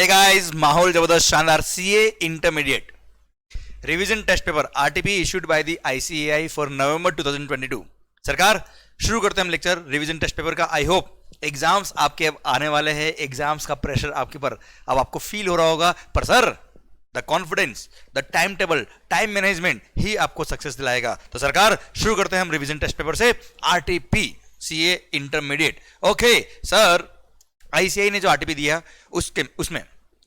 Hey guys, माहौल जबरदस्त शानदार। CA intermediate revision test paper RTP issued by the ICAI for November 2022। सरकार, शुरू करते हैं हम लेक्चर रिवीजन टेस्ट पेपर का। आई होप एग्जाम्स आपके अब आने वाले हैं, एग्जाम्स का प्रेशर आपके पर अब आपको फील हो रहा होगा, पर sir the confidence, the time table, time management ही आपको सक्सेस दिलाएगा। तो सरकार, शुरू करते हैं हम रिवीजन टेस्ट पेपर से RTP CA intermediate. Okay sir, ICI ने जो आरटीपी दिया उसमें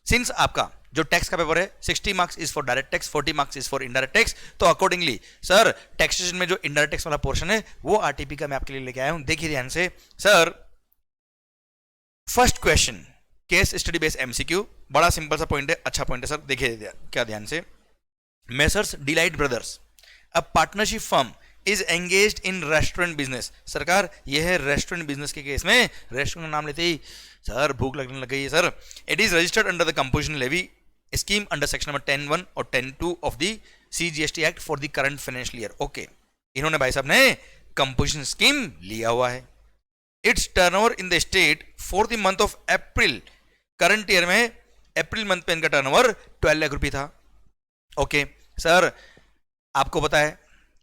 सिंस आपका जो टैक्स का पेपर है 60 marks is for direct tax, 40 marks is for indirect tax, तो अकॉर्डिंगली सर टैक्सेशन में जो इनडायरेक्ट टैक्स वाला पोर्शन है वो आरटीपी का मैं आपके लिए लेके आया हूं। देखिए ध्यान से sir, first question case study based MCQ, बड़ा सिंपल सा पॉइंट है, अच्छा पॉइंट है सर। देखिए क्या ध्यान से, messrs Delight brothers a partnership firm is engaged in restaurant business. सरकार, यह है रेस्टोरेंट बिजनेस के केस में, रेस्टोरेंट का नाम लेते ही सर भूख लगने लग गई है sir. It is registered under the composition levy scheme under section number 10(1) और 10(2) of the CGST act for the current financial year. Okay, इन्होंने भाई साहब ने कंपोजिशन स्कीम लिया हुआ है। Its turnover in the state for the month of April, current year में April month पे इनका टर्नओवर 12 लाख रुपये था। ओके सर, आपको पता है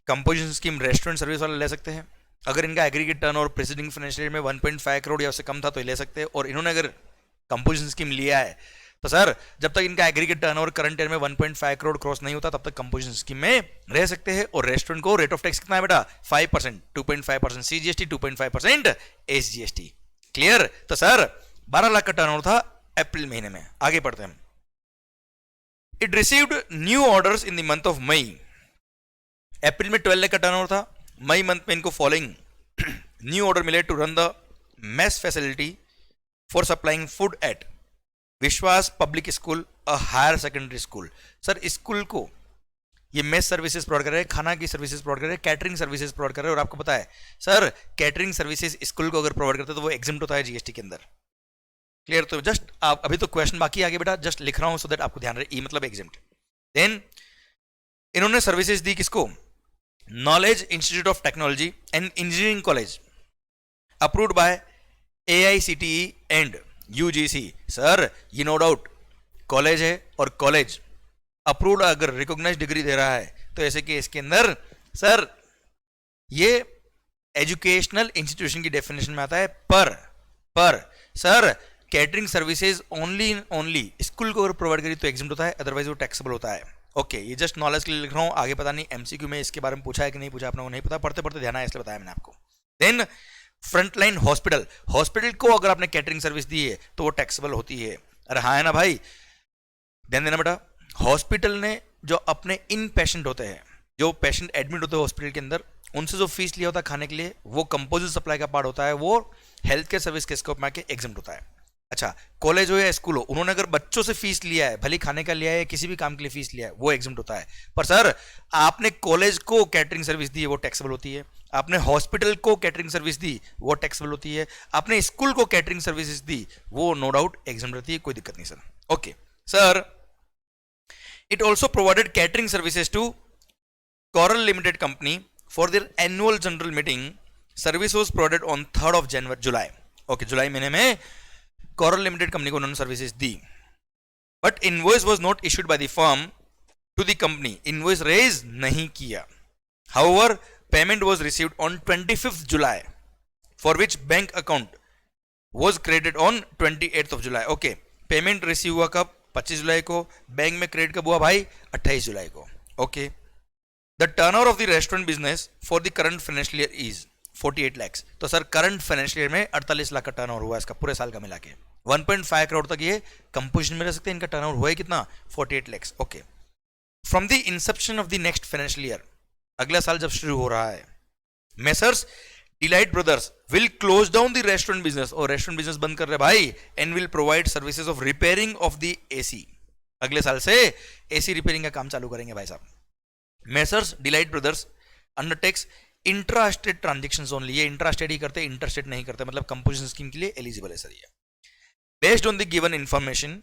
कंपोजिशन स्कीम रेस्टोरेंट सर्विस वाले ले सकते हैं। अगर इनका aggregate turnover presiding financial year में 1.5 करोड़ या उससे कम था तो ले सकते हैं, और इन्होंने अगर कंपोजिशन स्कीम लिया है तो सर जब तक इनका एग्रीगेट टर्नओवर करंट ईयर में 1.5 करोड़ क्रॉस नहीं होता तब तक कंपोजिशन स्कीम में रह सकते हैं। और रेस्टोरेंट को रेट ऑफ टैक्स कितना है बेटा? 5%, 2.5% सीजीएसटी, 2.5% एसजीएसटी। क्लियर? तो सर 12 लाख का टर्नओवर था अप्रैल महीने में। आगे पढ़ते हैं। It received new orders in the month of May. April में 12 लाख का टर्नओवर था, मई मंथ में इनको फॉलोइंग न्यू ऑर्डर मिले to run the mess facility for supplying food at Vishwas public school a higher secondary school. Sir school को ये mess services provide कर रहे हैं, खाना की सर्विसेज प्रोवाइड कर रहे हैं, कैटरिंग सर्विसेज प्रोवाइड कर रहे हैं। और आपको पता है सर कैटरिंग सर्विसेज स्कूल को अगर प्रोवाइड करते हैं तो वो एग्जिम्ट होता है जीएसटी के अंदर। क्लियर? तो जस्ट आप अभी तो क्वेश्चन बाकी आगे बेटा, जस्ट लिख रहा हूं सो दैट आपको ध्यान रहे, ई मतलब एग्जिम्ट। देन इन्होंने सर्विसेज दी किसको? Knowledge institute of technology and engineering college approved by AICTE and UGC. Sir ये नो डाउट कॉलेज है, और कॉलेज अप्रूव्ड अगर रिकॉग्नाइज्ड डिग्री दे रहा है तो ऐसे केस के अंदर सर ये एजुकेशनल इंस्टीट्यूशन की डेफिनेशन में आता है। पर sir catering services only school को अगर प्रोवाइड करी तो एग्जिम्ट होता है, अदरवाइज वो टैक्सेबल होता है। ओके, ये जस्ट नॉलेज के लिए लिख रहा हूं, आगे पता नहीं एमसीक्यू में इसके बारे में पूछा है कि नहीं पूछा, आपने को नहीं पता, पढ़ते पढ़ते ध्यान आया इसलिए बताया मैंने आपको। देन फ्रंटलाइन हॉस्पिटल को अगर आपने कैटरिंग सर्विस दी है तो वो टैक्सेबल होती है। अरे हाँ है ना भाई, ध्यान देना बेटा। हॉस्पिटल ने जो अपने इन पेशेंट होते हैं, जो पेशेंट एडमिट होते हैं हॉस्पिटल के अंदर, उनसे जो फीस लिया होता है खाने के लिए, वो कंपोजिट सप्लाई का पार्ट होता है, वो हेल्थ केयर सर्विस के स्कोप में आके एग्जिम्ट होता है। अच्छा, कॉलेज हो या स्कूल हो, उन्होंने अगर बच्चों से फीस लिया है, भले खाने का लिया है या किसी भी काम के लिए फीस लिया है, वो एग्जिम्ट होता है। पर सर आपने कॉलेज को कैटरिंग सर्विस दी है वो टैक्सेबल होती है, आपने हॉस्पिटल को कैटरिंग सर्विस दी वो टैक्सेबल होती है, आपने स्कूल को कैटरिंग सर्विसेज दी वो नो डाउट एग्जिम्ट रहती है, कोई दिक्कत नहीं sir. Okay sir, it also provided catering services to Coral limited company for their annual general meeting. Service was provided on 3rd July. Okay, July महीने में Coral limited company को उन्होंने services दी, but invoice was not issued by the firm to the company. Invoice raise नहीं किया। However payment was received on 25th July for which bank account was credited on 28th July. Okay, payment receive हुआ कब? 25 July को। Bank में credit कब हुआ भाई? 28 July को। Okay, the turnover of the restaurant business for the current financial year is 48 lakh. तो sir current financial year में 48 लाख का टर्नओवर हुआ इसका पूरे साल का मिला के। 1.5 करोड़ तक ये कंपोजिशन में रह सकते हैं, इनका टर्नओवर हुआ है कितना? 48 lakh. Okay, from the Inception of the next financial year, अगला साल जब शुरू हो रहा है, messrs Delight Brothers will close down the restaurant business. और रेस्टोरेंट बिजनेस बंद कर रहे भाई, and will provide services of repairing of the AC. अगले साल से एसी रिपेयरिंग का काम चालू करेंगे भाई साहब। Messrs Delight brothers undertakes intra state transaction only. ये इंट्रा स्टेट ही करते, इंटर स्टेट नहीं करते, मतलब कंपोजिशन स्कीम के लिए एलिजिबल है सर ये। Based on the given information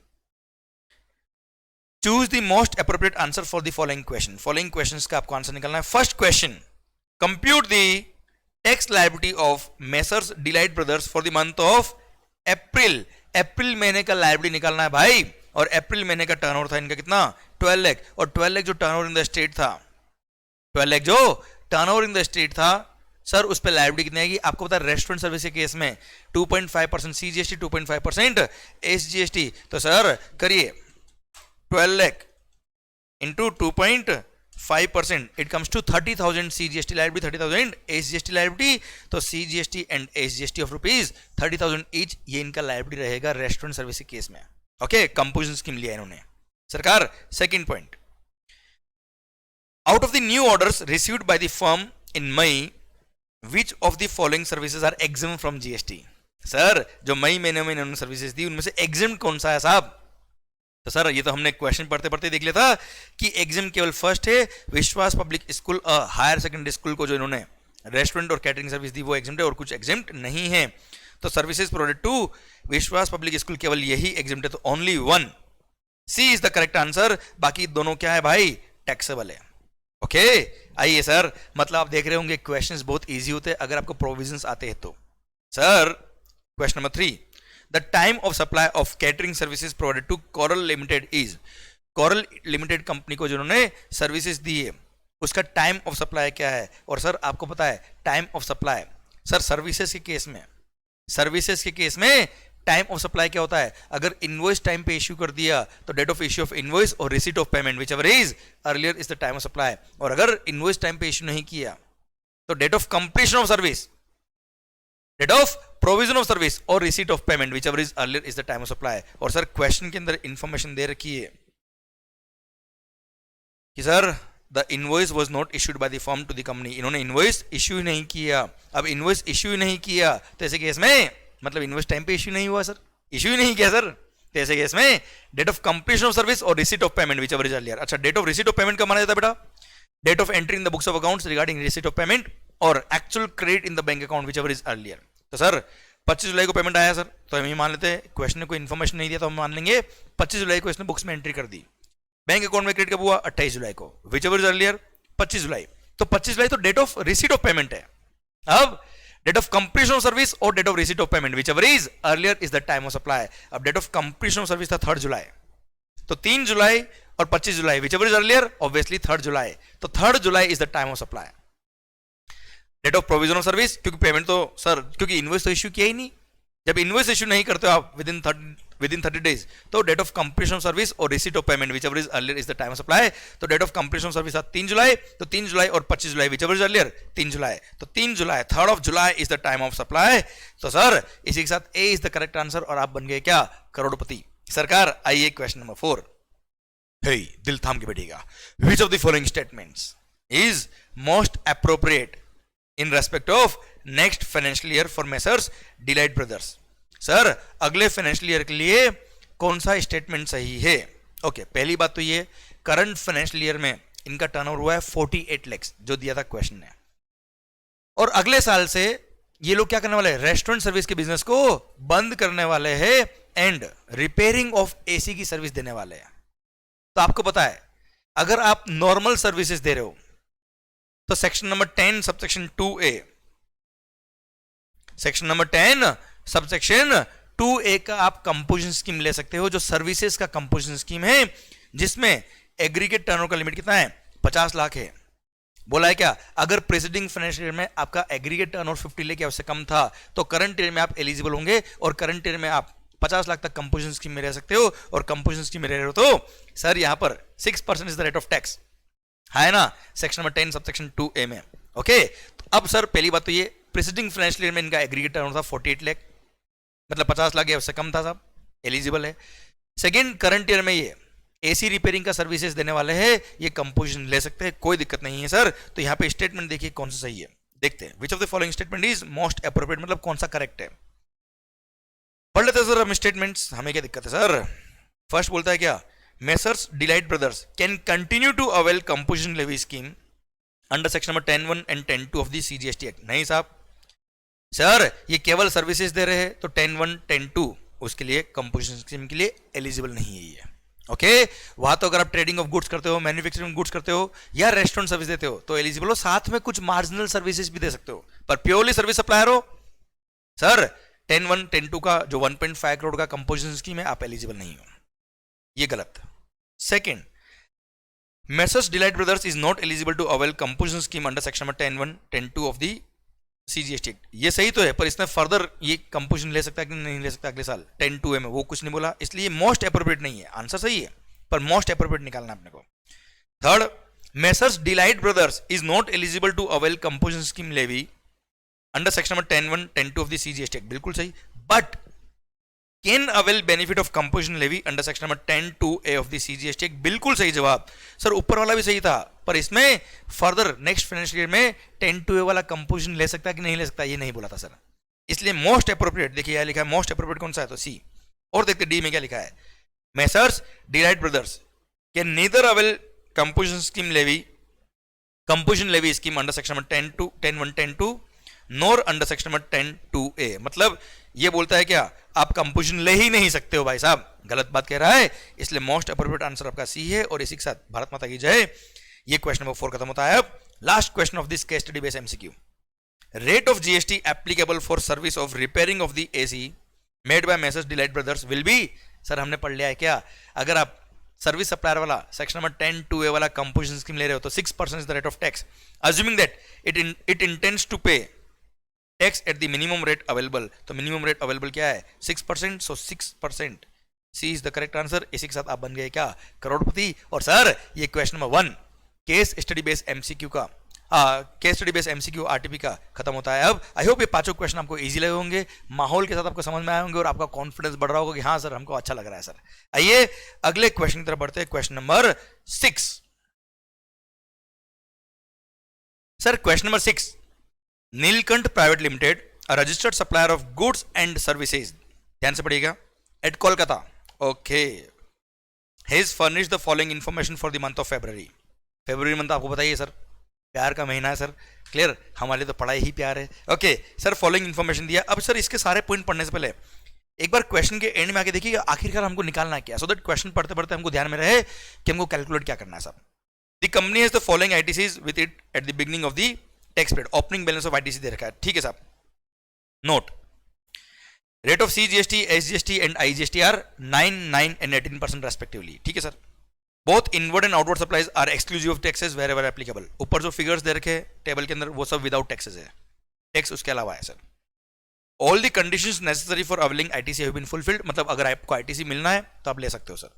choose the most appropriate answer for the following question. Following questions का आपको आंसर निकालना है। First question, compute the tax liability of messrs Delight Brothers for the month of April. April महीने का liability निकालना है भाई। और अप्रैल महीने का टर्नओवर था इनका कितना 12 लाख, और 12 लाख जो टर्नओवर इन द स्टेट था, 12 लाख जो टर्नओवर इन द स्टेट था सर, उस पर लायबिलिटी कितनी आएगी आपको पता है। रेस्टोरेंट सर्विस के केस में 2.5% CGST, 2.5% SGST। तो सर करिए 12 lakh into 2.5%, it comes to 30,000 CGST liability, 30,000 SGST liability. तो CGST and SGST of rupees 30,000 each, ये इनका लायबिलिटी रहेगा रेस्टोरेंट सर्विस के केस में। ओके, कंपोजिशन स्कीम लिया इन्होंने सरकार। Second point, out of the new orders received by the firm in May, which of the following services are exempt from GST। Sir जो मई महीने में इन्होंने सर्विसेज दी उनमें से एग्जिम कौन सा है साहब? तो सर ये तो हमने क्वेश्चन पढ़ते पढ़ते देख लिया था कि एग्जिम केवल फर्स्ट है Vishwas public school higher secondary school को जो इन्होंने रेस्टोरेंट और कैटरिंग सर्विस दी वो एग्जिम्ट है, और कुछ एग्जिम्ट नहीं है। तो services provided to Vishwas public school केवल यही एग्जिम्ट है, तो only one, C is the correct answer. बाकी दोनों क्या है भाई, टैक्सेबल है। ओके आइए सर, मतलब आप देख रहे होंगे क्वेश्चंस बहुत इजी होते हैं अगर आपको प्रोविजंस आते हैं तो। Sir question number 3, the time of supply of catering services provided to Coral limited is. Coral limited company को जिन्होंने सर्विसेज दी है उसका टाइम ऑफ सप्लाई क्या है? और सर आपको पता है time of supply, sir services के केस में, सर्विसेज के केस में टाइम ऑफ सप्लाई क्या होता है? अगर इनवॉइस टाइम पे इश्यू कर दिया तो date of issue of invoice और receipt of payment whichever is earlier is the time of supply. और अगर इनवॉइस टाइम पे इश्यू नहीं किया तो date of completion of service, date of provision of service और receipt of payment whichever is earlier is the time of supply. और sir question के अंदर इंफॉर्मेशन दे रखी है कि sir the invoice was not issued by the firm to the company, इन्होंने invoice issue नहीं किया। अब इनवॉइस इश्यू नहीं किया तो ऐसे केस में मतलब इनवॉइस टाइम पे इश्यू नहीं हुआ सर, इश्यू ही नहीं किया सर, तो ऐसे केस में date of completion of service और receipt of payment whichever is earlier. अच्छा, date of receipt of payment कब माना जाता है बेटा? Date of entry in the books of accounts regarding receipt of payment और actual credit in the bank account whichever is earlier. तो sir 25 July को payment आया सर, तो हम ये मान लेते हैं, क्वेश्चन ने कोई इन्फॉर्मेशन नहीं दिया तो हम मान लेंगे 25 जुलाई को इसने बुक्स में एंट्री कर दी। बैंक अकाउंट में क्रेडिट कब हुआ? 28 जुलाई को, whichever is earlier 25 July. तो 25 जुलाई तो date of receipt of payment है। अब date of completion of service और date of receipt of payment whichever is earlier is the time of supply. अब date of completion of service था 3 जुलाई, तो 3 July और 25 July whichever is earlier obviously 3 जुलाई, तो 3 July is the time of supply. Date of provision of service, क्योंकि payment तो sir क्योंकि invoice तो issue किया ही नहीं, जब इनवॉइस इश्यू नहीं करते हो आप विद इन 30 डेज तो date of completion of service और receipt of payment whichever is earlier is the time of supply. तो date of completion of service 3 जुलाई, तो 3 जुलाई और 25 July whichever is earlier 3 जुलाई, तो 3 July 3rd of July is the time of supply. तो sir इसी के साथ A is the correct answer और आप बन गए क्या? करोड़पति। सरकार आइए क्वेश्चन नंबर 4, हे दिल थाम के बैठिएगा। Which of the following statements is most appropriate in respect of next financial year for messrs Delight Brothers. Sir अगले फाइनेंशियल ईयर के लिए कौन सा स्टेटमेंट सही है? ओके, पहली बात तो ये करंट फाइनेंशियल ईयर में इनका टर्नओवर हुआ है 48 लाख जो दिया था क्वेश्चन ने, और अगले साल से ये लोग क्या करने वाले हैं? रेस्टोरेंट सर्विस के बिजनेस को बंद करने वाले हैं एंड रिपेयरिंग ऑफ एसी की सर्विस देने वाले हैं। तो आपको पता है अगर आप नॉर्मल सर्विसेज दे रहे हो तो section number 10 subsection 2A, section number 10 subsection 2A का आप कंपोजिशन स्कीम ले सकते हो, जो सर्विसेज का कंपोजिशन स्कीम है जिसमें एग्रीगेट टर्नओवर का लिमिट कितना है? 50 लाख है। बोला है क्या? अगर प्रेसिडिंग फाइनेंशियल ईयर में आपका एग्रीगेट टर्नओवर 50 लाख या उससे कम था तो करंट ईयर में आप एलिजिबल होंगे, और करंट ईयर में आप 50 लाख तक कंपोजिशन स्कीम में रह सकते हो, और कंपोजिशन स्कीम में रह रहे हो तो सर यहां पर 6% is the rate of tax है ना, सेक्शन नंबर 10 सबसेक्शन 2A में। ओके, तो अब सर पहली बात तो ये प्रेसिडिंग फाइनेंशियल ईयर में इनका एग्रीगेट टर्नओवर था 48 लाख, मतलब 50 लाख या उससे कम था, सब एलिजिबल है। सेकंड, करंट ईयर में ये एसी रिपेयरिंग का सर्विसेज देने वाले हैं, ये कंपोजिशन ले सकते हैं, कोई दिक्कत नहीं है सर। तो यहाँ पे स्टेटमेंट देखिए कौन सा सही है, देखते हैं। विच of the following statement is most appropriate, मतलब कौन सा करेक्ट है। पढ़ लेते हैं सर हम स्टेटमेंट्स, हमें क्या दिक्कत है सर। फर्स्ट बोलता है क्या? Messrs Delight Brothers can continue to avail composition levy scheme under section number 10(1) and 10(2) of the CGST act. नहीं साहब, सर ये केवल सर्विसेज दे रहे हैं तो 10(1) 10(2) उसके लिए कंपोजिशन स्कीम के लिए एलिजिबल नहीं है ये। ओके, वहां तो अगर आप ट्रेडिंग ऑफ गुड्स करते हो, मैन्युफैक्चरिंग गुड्स करते हो या रेस्टोरेंट सर्विस देते हो तो एलिजिबल हो, साथ में कुछ मार्जिनल सर्विसेज भी दे सकते हो, पर प्योरली सर्विस सप्लायर हो सर 10(1) 10(2) का जो 1.5 करोड़ का कंपोजिशन स्कीम है आप एलिजिबल नहीं हो। ये गलत। Second, messrs Delight Brothers is not eligible to avail composition scheme under section number 10(1), 10(2) of the CGST act. ये सही तो है, पर इसमें फर्दर ये कंपोजिशन ले सकता है कि नहीं ले सकता अगले साल 10(2) में, वो कुछ नहीं बोला, इसलिए मोस्ट अप्रोप्रिएट नहीं है। आंसर सही है पर मोस्ट अप्रोप्रिएट निकालना अपने को। Third, messrs Delight Brothers is not eligible to avail composition scheme levy under section number 10(1), 10(2) of the CGST act, बिल्कुल सही। But can avail benefit of composition levy under section number 10(2)(a) of the CGST act, बिल्कुल सही जवाब। Sir ऊपर वाला भी सही था, पर इसमें फर्दर नेक्स्ट फाइनेंशियल ईयर में 10(2)(a) वाला कंपोजिशन ले सकता है कि नहीं ले सकता, ये नहीं बोला था सर। इसलिए मोस्ट अप्रोप्रिएट, देखिए यह लिखा है मोस्ट अप्रोप्रिएट कौन सा है, तो सी। और देखते डी में क्या लिखा है, messrs Delight Brothers can neither avail composition scheme levy, composition levy scheme under section number 10(2), 10(1), 10(2) nor under section number 10(2)(a। मतलब ये बोलता है क्या, आप कंपोजिशन ले ही नहीं सकते हो भाई साहब, गलत बात कह रहा है। इसलिए मोस्ट अप्रोप्रिएट आंसर आपका सी है। और इसी के साथ भारत माता की जय। ये क्वेश्चन नंबर 4 खत्म होता है। अब last question of this case study based MCQ, rate of GST applicable for service of repairing of the AC made by messrs Delight Brothers will be. Sir हमने पढ़ लिया है क्या, अगर आप सर्विस सप्लायर वाला सेक्शन नंबर 10(2)(a) वाला composition scheme ले रहे हो तो 6% is the rate of tax, assuming that it intends to pay tax at the minimum rate available. तो मिनिमम रेट अवेलेबल क्या है, 6%, सो 6% सी इज द करेक्ट आंसर। इसी के साथ आप बन गए क्या, करोड़पति। और सर ये question number 1 case study based MCQ का, case study based MCQ RTP का खत्म होता है। अब आई होप ये पांचों क्वेश्चन आपको इजी लगे होंगे, माहौल के साथ आपको समझ में आए होंगे और आपका कॉन्फिडेंस बढ़ रहा होगा कि हाँ सर हमको अच्छा लग रहा है सर। आइए अगले क्वेश्चन की तरफ बढ़ते हैं, question number 6। Sir question number 6, Neelkanth private limited a registered supplier of goods and services, ध्यान से पढ़िएगा, at Kolkata, okay, has furnish the following information for the month of February. February month आपको बताइए सर, प्यार का महीना है सर, क्लियर, हमारे तो पढ़ाई ही प्यार है। ओके सर, फॉलोइंग इंफॉर्मेशन दिया। अब सर इसके सारे पॉइंट पढ़ने से पहले एक बार क्वेश्चन के एंड में आके देखिए आखिरकार हमको निकालना क्या, सो दैट क्वेश्चन पढ़ते पढ़ते हमको ध्यान में रहे कि हमको कैलकुलेट क्या करना है सब। The company has the following ITCs with it at the beginning of the tax period, opening balance of ITC दे रखा है, ठीक है साहब। Note, rate of CGST, SGST and IGST are 9, 9 and 18% respectively, ठीक है sir. Both inward and outward supplies are exclusive of taxes wherever applicable. ऊपर जो फिगर्स दे रखे टेबल के अंदर वो सब विदाउट टैक्सेस है, टैक्स उसके अलावा है sir. All the conditions necessary for availing ITC have been fulfilled, मतलब अगर आपको आईटीसी मिलना है तो आप ले सकते हो sir.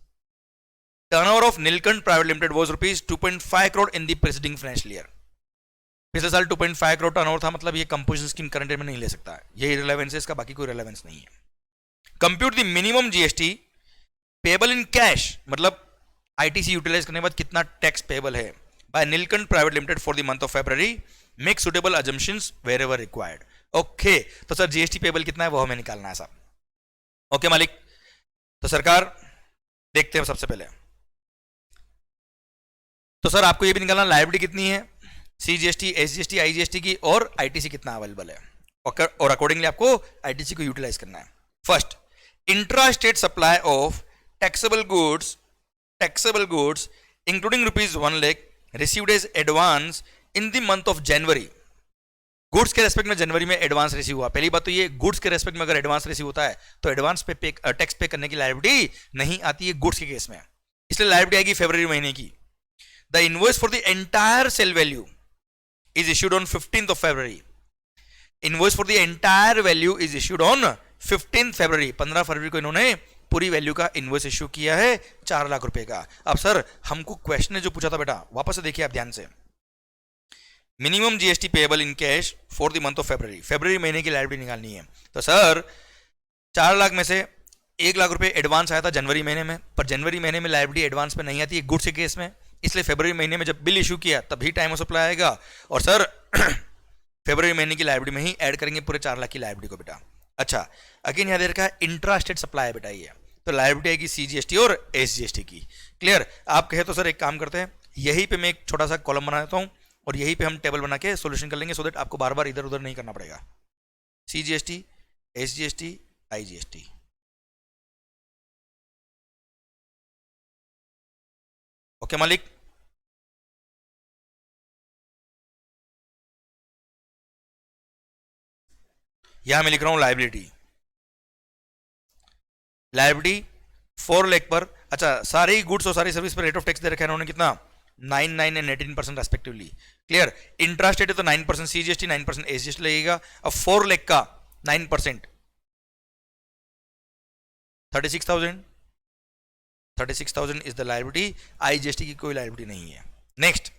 Turnover of Neelkanth private limited was ₹2.5 crore in the preceding financial year. पिछले साल 2.5 करोड़ टर्नओवर था, मतलब ये कंपोजिशन स्कीम करंट ईयर में नहीं ले सकता, यही रिलेवेंस है इसका, बाकी कोई रिलेवेंस नहीं है। Compute the minimum GST payable in cash, मतलब आईटीसी यूटिलाइज करने के बाद कितना टैक्स पेबल है by Neelkanth private limited for the month of February, make suitable assumptions wherever required. Okay, तो सर जीएसटी पेबल कितना है वो हमें निकालना है साहब। ओके मालिक, तो सरकार देखते हैं सबसे पहले, तो सर आपको ये भी निकालना लायबिलिटी कितनी है सीजीएसटी, एसजीएसटी, आईजीएसटी की, और आईटीसी कितना अवेलेबल है, और अकॉर्डिंगली आपको आईटीसी को यूटिलाइज करना है। First, intra state supply of taxable goods including ₹1 lakh received as advance in the month of January. Goods के रेस्पेक्ट में जनवरी में एडवांस रिसीव हुआ। पहली बात तो ये, गुड्स के रेस्पेक्ट में अगर एडवांस रिसीव होता है तो एडवांस पे टैक्स पे करने की लायबिलिटी नहीं आती है गुड्स के केस में, इसलिए लायबिलिटी आएगी फरवरी महीने की। The invoice for the entire sale value is issued on 15th of February. Invoice for the entire value is issued on 15th February. 15 फरवरी को इन्होंने पूरी वैल्यू का इनवॉइस इश्यू किया है 4 लाख रुपए का। अब सर हमको क्वेश्चन ने जो पूछा था बेटा, वापस से देखिए आप ध्यान से, minimum GST payable in cash for the month of February, फरवरी महीने की लायबिलिटी निकालनी है। तो सर 4 लाख में से 1 लाख रुपए एडवांस आया था जनवरी महीने में, पर जनवरी महीने में लायबिलिटी एडवांस में नहीं आती है गुड्स के केस में, इसलिए फरवरी महीने में जब बिल इशू किया तभी टाइम ऑफ सप्लाई आएगा, और सर फरवरी महीने की लायबिलिटी में ही ऐड करेंगे पूरे 4 लाख की लायबिलिटी को बेटा। अच्छा, अगेन यहाँ दे रखा है इंट्रा स्टेट सप्लाई है बेटा, ये तो लायबिलिटी आएगी सीजीएसटी और एसजीएसटी की। क्लियर, आप कहे तो सर एक काम करते हैं, यहीं पे मैं एक छोटा सा कॉलम बना देता हूँ और यहीं पे हम टेबल बना के सोल्यूशन कर लेंगे, सो दैट आपको बार बार इधर उधर नहीं करना पड़ेगा। CGST, SGST, IGST. ओके मालिक, यहां मैं लिख रहा हूं लायबिलिटी 4 लाख पर अच्छा, सारी गुड्स और सारी सर्विस पर रेट ऑफ टैक्स दे रखा है उन्होंने कितना, 9 एंड 18% रेस्पेक्टिवली। क्लियर। इंट्रास्टेट है तो 9% सीजीएसटी, 9% एसजीएसटी लगेगा। अब 4 लाख का 9% 36,000, 36,000 इज द लायबिलिटी। आईजीएसटी की कोई लायबिलिटी नहीं है। Next,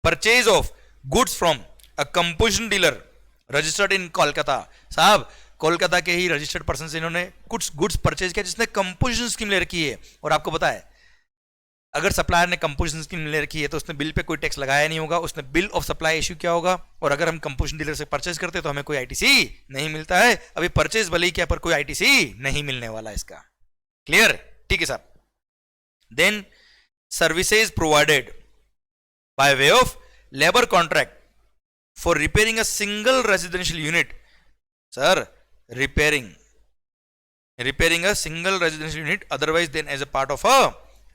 purchase of goods from a composition dealer registered in Kolkata. साहब, कोलकाता के ही रजिस्टर्ड पर्सन से इन्होंने कुछ गुड्स परचेज किया जिसने कंपोजिशन स्कीम ले रखी है। और आपको पता है, अगर सप्लायर ने कंपोजिशन स्कीम ले रखी है तो उसने बिल पे कोई टैक्स लगाया नहीं होगा, उसने बिल ऑफ सप्लाई इश्यू किया होगा। और अगर हम कंपोजिशन डीलर से परचेज करते हैं तो हमें कोई आईटीसी नहीं मिलता है। अभी परचेज भले ही क्या, पर कोई आईटीसी नहीं मिलने वाला इसका। क्लियर, ठीक है साहब। Then services provided by way of labour contract for repairing a single residential unit. Sir, repairing a single residential unit otherwise than as a part of a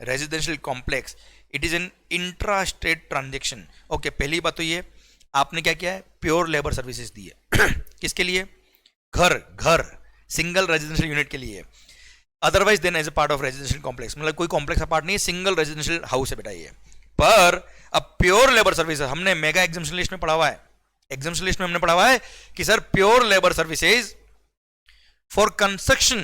residential complex, it is an intra-state transaction। Okay, पहली बात तो ये, आपने क्या किया है, pure labour services दी है किसके लिए, घर सिंगल रेजिडेंशियल यूनिट के लिए। Otherwise then as a part of residential complex, मतलब कोई कॉम्प्लेक्स पार्ट नहीं है, सिंगल रेजिडेंशियल हाउस है बेटा ये। पर अब प्योर लेबर सर्विस हमने मेगा एग्जम्पशन लिस्ट में पढ़ा हुआ है, एग्जम्पशन लिस्ट में हमने पढ़ा हुआ है कि sir pure labour services for construction,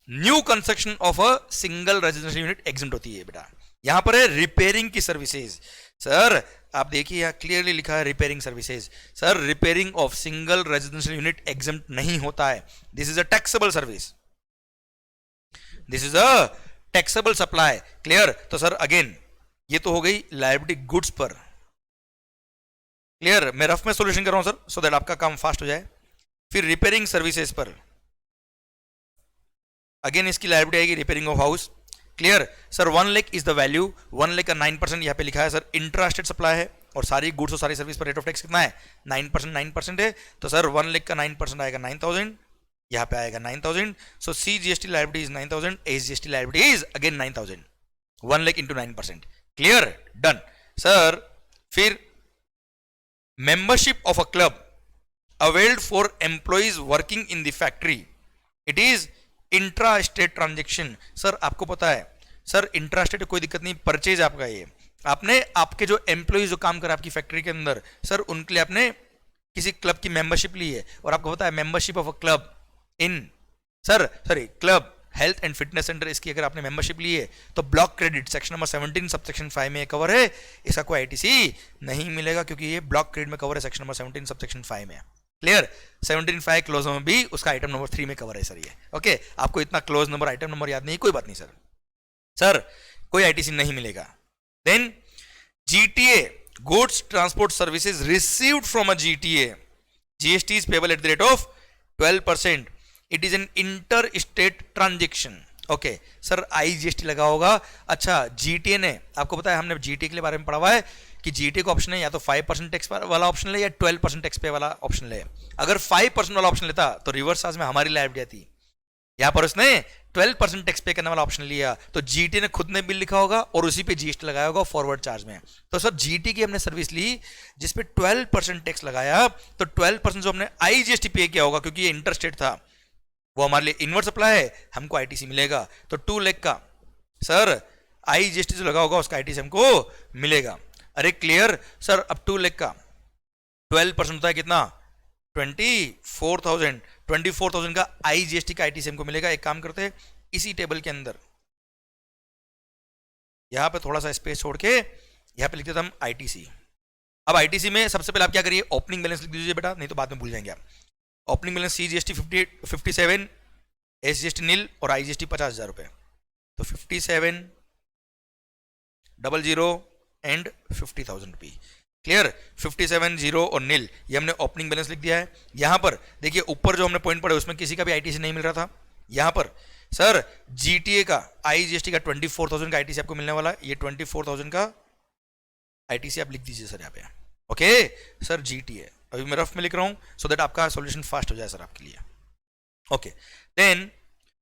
new construction of a single residential unit exempt होती है बेटा। यहां पर है रिपेयरिंग की सर्विसेज। सर आप देखिए यहां क्लियरली लिखा है repairing services. Sir, repairing of single residential unit exempt नहीं होता है। This is a taxable service, this is a taxable supply. Clear. तो सर अगेन ये तो हो गई लायबिलिटी गुड्स पर। क्लियर, मैं रफ में सॉल्यूशन कर रहा हूं सर, सो दैट आपका काम फास्ट हो जाए। फिर रिपेयरिंग सर्विसेज पर अगेन इसकी लायबिलिटी आएगी, repairing of house. Clear. Sir 1 lakh is the value, 1 lakh का 9% यहाँ पे लिखा है सर, इंट्रास्टेट सप्लाई है और सारी गुड्स और सारी सर्विस पर रेट ऑफ टैक्स कितना है, 9% है। तो सर 1 लाख का 9% आएगा 9,000, यहाँ पे आएगा 9,000। So CGST liability is 9,000, SGST liability is again 9,000, 1 lakh into 9%। Clear, done. Sir फिर membership of a club availed for employees working in the factory, it is intra state transaction. Sir आपको पता है sir, intra state कोई दिक्कत नहीं, purchase आपका ये, आपने आपके जो एम्प्लॉइज जो काम कर आपकी फैक्ट्री के अंदर, सर उनके लिए आपने किसी क्लब की मेंबरशिप ली है। और आपको पता है membership of a club in club health and fitness centre, इसकी अगर आपने मेंबरशिप ली है तो block credit section number 17 subsection 5 में कवर है। इसका कोई आईटीसी नहीं मिलेगा क्योंकि ये ब्लॉक क्रेडिट में कवर है, सेक्शन नंबर 17 सबसेक्शन 5 में। क्लियर। 17.5 क्लोज नंबर भी उसका आइटम नंबर 3 में कवर है सर ये। ओके, आपको इतना क्लोज नंबर आइटम नंबर याद नहीं, कोई बात नहीं सर। सर कोई आईटीसी नहीं मिलेगा। Then GTA, goods transport services received from a GTA, GST is payable at the rate of 12%, it is an inter state transaction. Okay sir, IGST लगा होगा। अच्छा, जीटीए ने, आपको पता है हमने जीटीए के लिए बारे में पढ़ा हुआ है कि जीटीए का ऑप्शन है या तो 5% टैक्स वाला ऑप्शन ले या 12% टैक्स पे वाला ऑप्शन ले। अगर 5% वाला ऑप्शन लेता तो रिवर्स चार्ज में हमारी लायबिलिटी आती, यहां पर उसने 12% टैक्स पे करने वाला ऑप्शन लिया, तो जीटी ने खुद ने बिल लिखा होगा और उसी पे जीएसटी लगाया होगा फॉरवर्ड चार्ज में। तो सर जीटी की हमने सर्विस ली जिसपे 12% टैक्स लगाया, तो 12% जो हमने आईजीएसटी पे किया होगा क्योंकि ये इंटरस्टेट था, वो हमारे लिए इनवर्ट सप्लाई है, हमको आईटीसी मिलेगा। तो 2 लाख का सर आईजीएसटी जो लगा होगा उसका आईटीसी हमको मिलेगा। अरे क्लियर सर। अब 2 लाख का 12% होता है कितना, 24,000, 24,000 का आईजीएसटी का आईटीसी हमको मिलेगा। एक काम करते हैं, इसी टेबल के अंदर यहां पे थोड़ा सा स्पेस छोड़ के यहां पे लिख देते हम आईटीसी। अब आईटीसी में सबसे पहले आप क्या करिए, ओपनिंग बैलेंस लिख दीजिए बेटा, नहीं तो बाद में भूल जाएंगे आप। ओपनिंग बैलेंस सीजीएसटी 57, एसजीएसटी नील और आईजीएसटी 50,000 रुपए। तो 57 00 एंड 50,000 रुपी। क्लियर। 57 0 और नील, ये हमने ओपनिंग बैलेंस लिख दिया है। यहां पर देखिए ऊपर जो हमने पॉइंट पढ़े उसमें किसी का भी आईटीसी नहीं मिल रहा था। यहां पर सर जीटीए का आईजीएसटी का 24,000 का आईटीसी आपको मिलने वाला है, ये 24,000 का आईटीसी आप लिख दीजिए सर यहाँ पे। ओके सर, जीटीए अभी मैं रफ में लिख रहा हूं सो दैट आपका सॉल्यूशन फास्ट हो जाए सर आपके लिए। ओके देन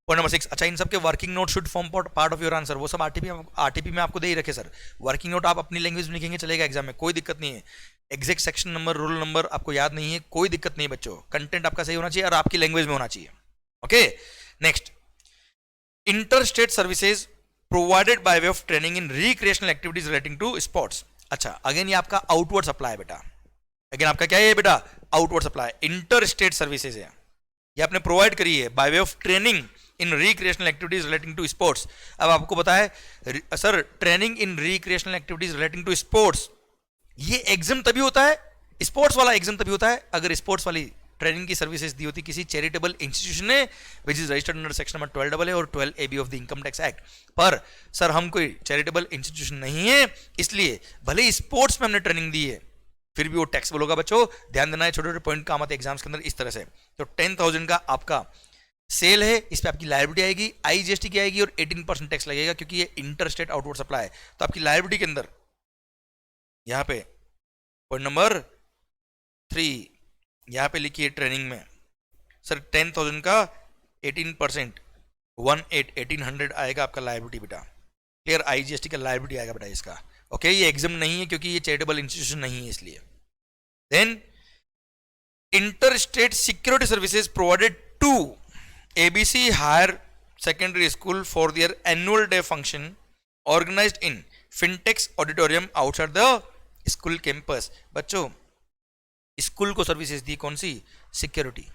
पॉइंट नंबर 6, अच्छा इन सब के working note should form part of your answer. वो सब आरटीपी में आपको दे ही रखे सर। वर्किंग नोट आप अपनी लैंग्वेज में लिखेंगे चलेगा एग्जाम में, कोई दिक्कत नहीं है। Exact section number rule number आपको याद नहीं है, कोई दिक्कत नहीं बच्चों, कंटेंट आपका सही होना चाहिए और आपकी लैंग्वेज में होना चाहिए। Okay next, inter state services provided by way of training in recreational activities relating to sports. अच्छा, अगेन ये आपका आउटवर्ड सप्लाई है बेटा, अगेन आपका क्या है बेटा, outward supply, inter state services है, ये आपने प्रोवाइड करी है by way of training in recreational activities relating to sports. अब आपको पता है sir, training in recreational activities relating to sports, ये एग्जाम तभी होता है, स्पोर्ट्स वाला एग्जाम तभी होता है अगर स्पोर्ट्स वाली ट्रेनिंग की सर्विसेज दी होती किसी चैरिटेबल इंस्टीट्यूशन ने which is registered under section number 12A और 12AB of the income tax act. पर सर हम कोई चैरिटेबल इंस्टीट्यूशन नहीं है, इसलिए भले ही स्पोर्ट्स में हमने ट्रेनिंग दी है फिर भी वो टैक्सेबल होगा। बच्चों ध्यान देना है, छोटे छोटे पॉइंट काम आते हैं एग्जाम्स के अंदर इस तरह से। तो 10,000 का आपका सेल है, इस पर आपकी लायबिलिटी आएगी, IGST की आएगी और 18% टैक्स लगेगा क्योंकि ये इंटर स्टेट आउटवर्ड सप्लाई है। तो आपकी लायबिलिटी के अंदर यहां पे पॉइंट नंबर 3 यहां पे लिखिए ट्रेनिंग में सर 10,000 का 18% 1800 आएगा आपका लायबिलिटी बेटा। क्लियर, IGST का लायबिलिटी आएगा बेटा इसका। ओके, ये एग्जाम नहीं है क्योंकि ये चैरिटेबल इंस्टीट्यूशन नहीं है इसलिए। Then inter state security services provided to ABC higher secondary school for their annual day function organised in Fintex auditorium outside the school campus. बच्चों स्कूल को सर्विसेज दी कौन सी, सिक्योरिटी,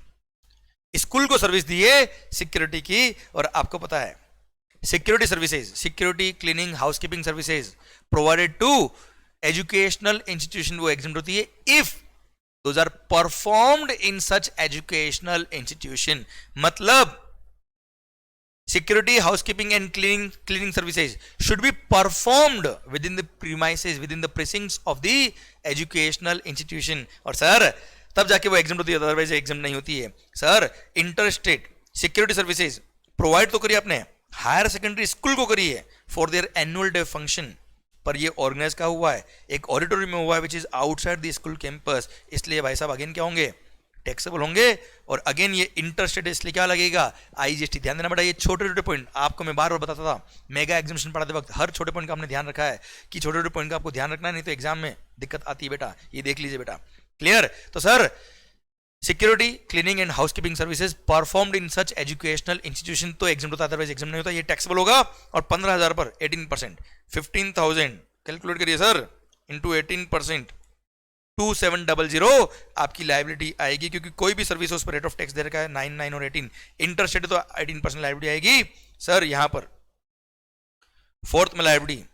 स्कूल को सर्विस दी है सिक्योरिटी की। और आपको पता है security services, security cleaning housekeeping services provided to educational institution वो एग्जाम होती है if those are performed in such educational institution. मतलब security housekeeping and cleaning services should be performed within the premises, within the precincts of the educational institution। और sir तब जाके वो exam होती है, अदरवाइज एग्जाम नहीं होती है। Sir inter state security services provide तो करिए आपने हायर सेकेंडरी स्कूल को करी है for their annual day function, पर ये ऑर्गेनाइज का हुआ है एक ऑडिटोरियम में हुआ है which is outside the school campus, इसलिए भाई साहब अगेन क्या होंगे, टैक्सेबल होंगे। और अगेन ये इंटर स्टेट इसलिए क्या लगेगा, IGST। ध्यान देना बेटा, ये छोटे छोटे पॉइंट आपको मैं बार बार बताता था, मेगा एग्जामिनेशन पढ़ाते वक्त हर छोटे पॉइंट का हमने ध्यान रखा है कि छोटे छोटे पॉइंट का आपको ध्यान रखना है, नहीं तो एग्जाम में दिक्कत आती है बेटा, ये देख लीजिए बेटा। क्लियर, तो sir security cleaning and housekeeping services performed in such educational institution तो एग्जाम होता है, अदरवाइज एग्जाम नहीं होता, ये टैक्सेबल होगा। और 15,000 पर 18% 15,000 कैलकुलेट करिए सर इंटू 18% 2700 आपकी लायबिलिटी आएगी, क्योंकि कोई भी सर्विस उस पर रेट ऑफ टैक्स दे रखा है 9, 9 और 18, इंटर स्टेट तो 18% लायबिलिटी आएगी। सर यहां पर फोर्थ में लायबिलिटी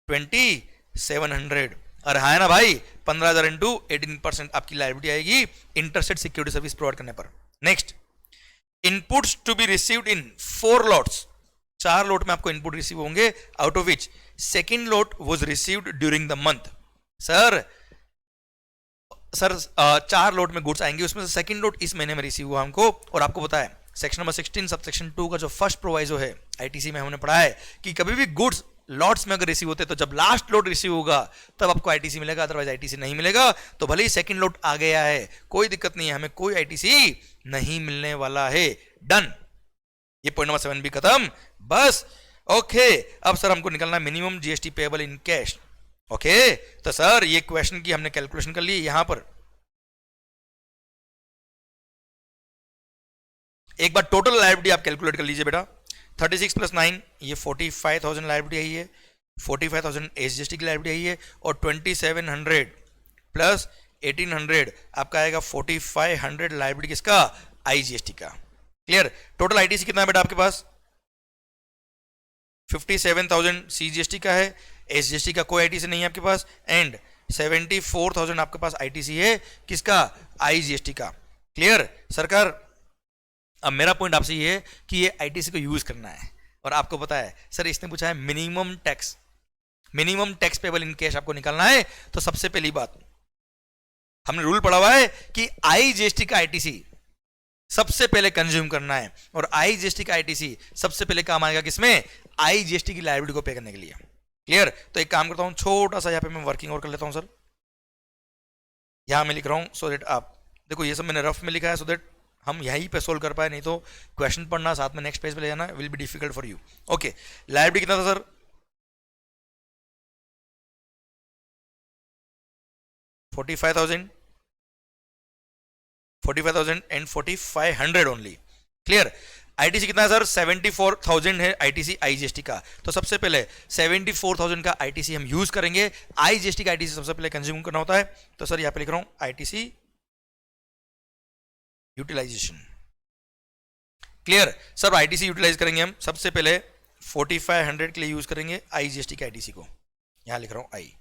2700 और है ना भाई 15,000 इंटू 18% आपकी लायबिलिटी आएगी inter state security service provide करने पर। Next, inputs to be received in 4 lots, 4 lot में आपको इनपुट रिसीव होंगे, out of which second lot was received during the month. Sir 4 lot में गुड्स आएंगे, उसमें से सेकंड लॉट इस महीने में रिसीव हुआ हमको। और आपको पता है सेक्शन नंबर 16 सब सेक्शन 2 का जो फर्स्ट प्रोवाइजो है ITC में हमने पढ़ा है कि कभी भी गुड्स लॉट्स में अगर रिसीव होते तो जब लास्ट लॉट रिसीव होगा तब आपको ITC मिलेगा, अदरवाइज ITC नहीं मिलेगा। तो भले ही सेकंड लॉट आ गया है कोई दिक्कत नहीं है, हमें कोई ITC नहीं मिलने वाला है। डन, ये पॉइंट नंबर 7 भी खत्म बस। ओके, अब सर हमको निकलना है minimum GST payable in cash. Okay, तो सर ये क्वेश्चन की हमने कैलकुलेशन कर ली, यहां पर एक बार टोटल लायबिलिटी आप कैलकुलेट कर लीजिए बेटा, 36 + 9 ये 45,000 लायबिलिटी आई है, 45,000 SGST की लायबिलिटी आई है, और 2700 प्लस 1800 आपका आएगा 4500 लायबिलिटी किसका, IGST का। क्लियर, टोटल ITC कितना है बेटा आपके पास, 57,000 CGST का है, SGST का कोई ITC नहीं है आपके पास, एंड 74,000 आपके पास ITC है किसका, IGST का। क्लियर सरकार, अब मेरा पॉइंट आपसे ये है कि ये ITC को यूज करना है, और आपको पता है सर इसने पूछा है minimum tax payable in cash आपको निकालना है। तो सबसे पहली बात हमने रूल पढ़ा हुआ है कि IGST का ITC सबसे पहले कंज्यूम करना है, और IGST का ITC सबसे पहले काम आएगा किसमें, IGST की लायबिलिटी को पे करने के लिए। क्लियर, तो एक काम करता हूं छोटा सा यहाँ पे मैं वर्किंग और कर लेता हूं सर, यहां मैं लिख रहा हूं सो दैट आप देखो ये सब मैंने रफ में लिखा है सो दैट हम यहीं पे सोल्व कर पाए, नहीं तो क्वेश्चन पढ़ना साथ में नेक्स्ट पेज पे ले जाना will be difficult for you. Okay, liability कितना था sir, 45,000 and 4,500 only. Clear, ITC कितना है सर? 74,000 है आईटीसी आईजीएसटी का। तो सबसे पहले 74,000 का आईटीसी हम यूज करेंगे। आईजीएसटी का आईटीसी सबसे पहले कंज्यूम करना होता है, तो सर यहां पे लिख रहा हूं ITC utilisation. Clear sir? ITC utilise करेंगे हम सबसे पहले 4500 के लिए यूज करेंगे आईजीएसटी के आईटीसी को, यहां लिख रहा हूं आई।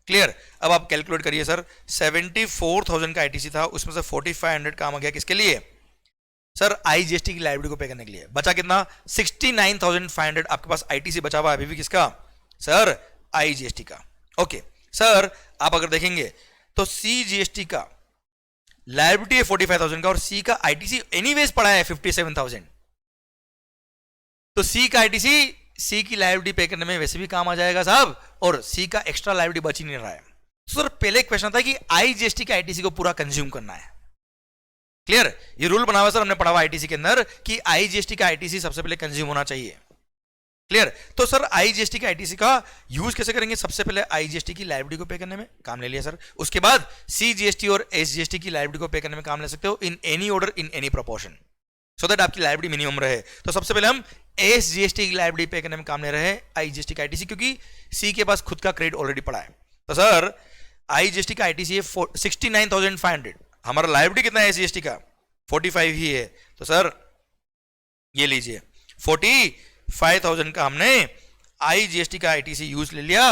क्लियर? अब आप कैलकुलेट करिए सर, 74,000 का आईटीसी था, उसमें से 4500 काम आ गया किसके लिए? सर आईजीएसटी की लाइबिलिटी को पे करने के लिए। बचा कितना? 69,500 आपके पास आईटीसी बचा हुआ अभी भी किसका? सर आईजीएसटी का। ओके सर, आप अगर देखेंगे तो सीजीएसटी का लाइबिलिटी है 45,000 का और सी का आईटीसी एनीवेज पड़ा है 57,000। तो सी का आईटीसी सी की लाइबिलिटी पे करने में वैसे भी काम आ जाएगा साहब, और सी का एक्स्ट्रा लाइबिलिटी बच ही नहीं रहा है। सर पहले क्वेश्चन था कि आईजीएसटी के आईटीसी को पूरा कंज्यूम करना है। क्लियर? ये रूल बना हुआ सर, हमने पढ़ा हुआ आईटीसी के अंदर कि आईजीएसटी का आईटीसी सबसे पहले कंज्यूम होना चाहिए। क्लियर? तो सर आईजीएसटी के आईटीसी का यूज कैसे करेंगे? सबसे पहले आईजीएसटी की लाइबिलिटी को पे करने में काम ले लिया सर, उसके बाद सीजीएसटी और एसजीएसटी की लाइबिलिटी को पे करने में काम ले सकते हो, in any order in any proportion, so that आपकी लाइबिलिटी मिनिमम रहे। तो सबसे पहले हम एसजीएसटी की लाइबिलिटी पे करने में काम ले रहे हैं आईजीएसटी का आईटीसी, क्योंकि सी के पास खुद का क्रेडिट ऑलरेडी पड़ा है। तो सर आईजीएसटी का आईटीसी है 69,500, हमारा लाइबिलिटी कितना है एसजीएसटी का? 45 ही है। तो सर ये लीजिए 45,000 का हमने आईजीएसटी का आईटीसी यूज ले लिया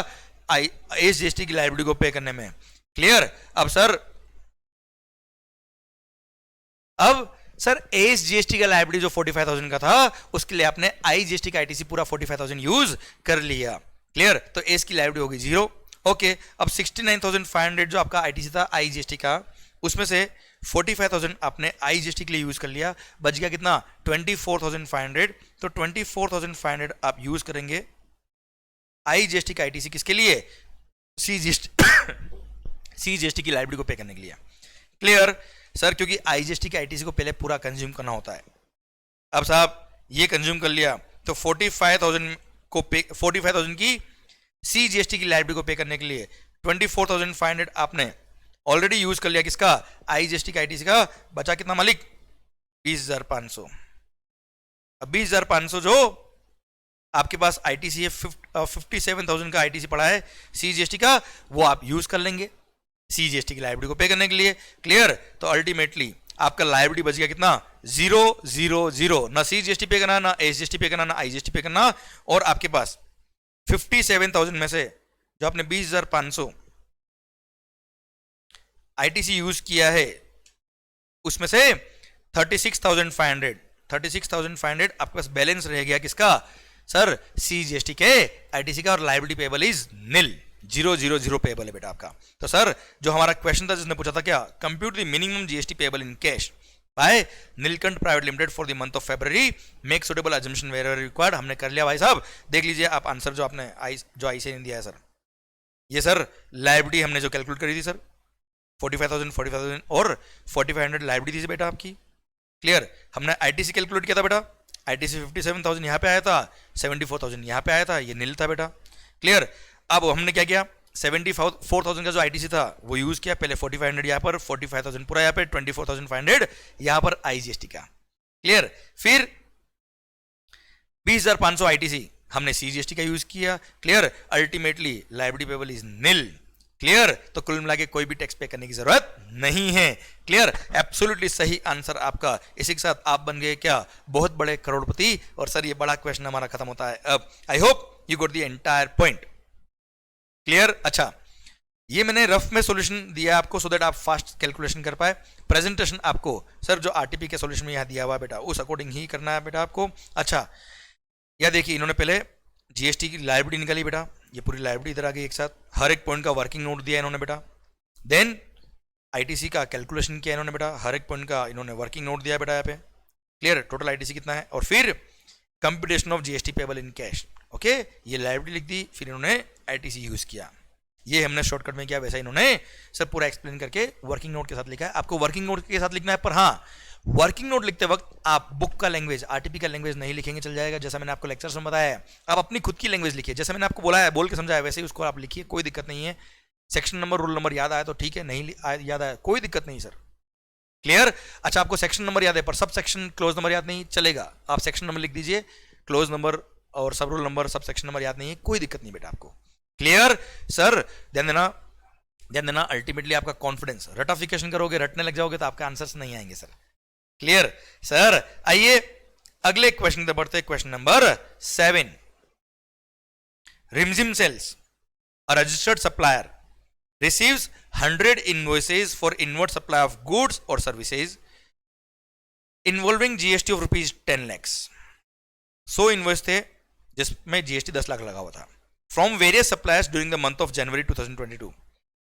एसजीएसटी की लाइबिलिटी को पे करने में। क्लियर? अब सर एसजीएसटी का लाइबिलिटी जो 45,000 का था उसके लिए आपने आईजीएसटी का आईटीसी पूरा 45,000 यूज कर लिया। क्लियर? तो एस की लाइबिलिटी होगी 0। ओके, अब 69,500 जो आपका आईटीसी था आईजीएसटी का, उसमें से 45,000 आपने आईजीएसटी के लिए यूज कर लिया, बच गया कितना? 24,500। तो 24,500 आप यूज करेंगे आईजीएसटी का आईटीसी किसके लिए? सीजीएसटी की लाइबिलिटी को पे करने के लिए। Clear sir? क्योंकि आईजीएसटी के आईटीसी को पहले पूरा कंज्यूम करना होता है। अब साहब ये कंज्यूम कर लिया तो 45,000 की सीजीएसटी की लाइबिलिटी को पे करने के लिए 24,500 आपने ऑलरेडी यूज कर लिया किसका? आईजीएसटी का आईटीसी का। बचा कितना मालिक? 20,500। अब 20,500 जो आपके पास आईटीसी है 57,000 का आईटीसी पड़ा है सीजीएसटी का, वो आप यूज कर लेंगे सीजीएसटी की लाइबिलिटी को पे करने के लिए। क्लियर? तो अल्टीमेटली आपका लाइबिलिटी बच गया कितना? 0 0 0। ना सीजीएसटी पे करना, ना एसजीएसटी पे करना, ना आईजीएसटी पे करना, और आपके पास 57,000 में से जो आपने 20,500 आईटीसी यूज किया है उसमें से 36,500 आपके पास बैलेंस रह गया किसका? सर सीजीएसटी के आईटीसी का, और liability payable is nil, 0 0 0 payable है बेटा आपका। तो सर जो हमारा क्वेश्चन था जिसने पूछा था क्या? Compute the minimum GST payable in cash by Neelkanth private limited for the month of February, make suitable assumption where required. हमने कर लिया भाई साहब, देख लीजिए आप आंसर जो आपने जो आईसी ने दिया है सर। ये सर लाइबिलिटी हमने जो कैलकुलेट करी थी सर 45,000 और 4,500 लाइबिलिटी थी बेटा आपकी। क्लियर? हमने आईटीसी कैलकुलेट किया था बेटा, आईटीसी 57,000 यहाँ पे आया था, 74,000 यहाँ पे आया था, ये नील था बेटा। क्लियर? अब हमने क्या किया? 74,000 का जो आईटीसी था वो यूज किया, पहले 4,500 यहाँ पर, 45,000 पूरा यहाँ पे, 24,500 यहाँ पर आईजीएसटी का। क्लियर? फिर 20,500 आईटीसी हमने सीजीएसटी का यूज किया। Clear? Ultimately liability payable is nil. Clear? तो कुल मिला के कोई भी टैक्स पे करने की जरूरत नहीं है। क्लियर? एब्सोल्युटली सही आंसर आपका। इसी के साथ आप बन गए क्या? बहुत बड़े करोड़पति। और सर ये बड़ा क्वेश्चन हमारा खत्म होता है अब। I hope you got the entire point. Clear? अच्छा, ये मैंने रफ में सॉल्यूशन दिया आपको सो दैट आप फास्ट कैलकुलेशन कर पाए। प्रेजेंटेशन आपको सर जो आरटीपी के सॉल्यूशन में यहाँ दिया हुआ बेटा उस अकॉर्डिंग ही करना है बेटा आपको। अच्छा, यह देखिए इन्होंने पहले जीएसटी की लाइबिलिटी निकाली बेटा, ये पूरी लाइबिलिटी इधर आ गई एक साथ, हर एक पॉइंट का वर्किंग नोट दिया इन्होंने बेटा। देन आईटीसी का कैलकुलेशन किया इन्होंने बेटा, हर एक पॉइंट का इन्होंने वर्किंग नोट दिया बेटा यहाँ पे। क्लियर? टोटल आईटीसी कितना है, और फिर computation of GST payable in cash. Okay, ये लाइबिलिटी लिख दी, फिर इन्होंने आईटीसी यूज किया। ये हमने शॉर्टकट में किया, वैसा इन्होंने सर पूरा एक्सप्लेन करके वर्किंग नोट के साथ लिखा है। आपको वर्किंग नोट के साथ लिखना है, पर हाँ वर्किंग नोट लिखते वक्त आप बुक का लैंग्वेज, आरटीपी का लैंग्वेज नहीं लिखेंगे चल जाएगा। जैसा मैंने आपको लेक्चर्स में बताया है, आप अपनी खुद की लैंग्वेज लिखिए, जैसे मैंने आपको बोला है, बोल के समझाया वैसे ही उसको आप लिखिए, कोई दिक्कत नहीं है। सेक्शन नंबर रोल नंबर याद आया तो ठीक है, नहीं याद आया कोई दिक्कत नहीं सर। क्लियर? अच्छा, आपको सेक्शन नंबर याद है पर सब सेक्शन क्लोज नंबर याद नहीं, चलेगा, आप सेक्शन नंबर लिख दीजिए, क्लोज नंबर और सब rule number sub section number याद नहीं है, कोई दिक्कत नहीं बेटा आपको। Clear sir? ध्यान देना, ध्यान देना, अल्टीमेटली आपका कॉन्फिडेंस, रटाफिकेशन करोगे, रटने लग जाओगे तो आपके आंसर्स नहीं आएंगे सर। Clear sir? आइए अगले क्वेश्चन पर बढ़ते हैं, क्वेश्चन नंबर 7। रिमझिम sales, a registered supplier receives 100 invoices for inward supply of goods or services involving GST of rupees 10 lakhs। 100 invoice थे जिसमें GST 10 लाख लगा हुआ था, from various suppliers during the month of जनवरी 2022।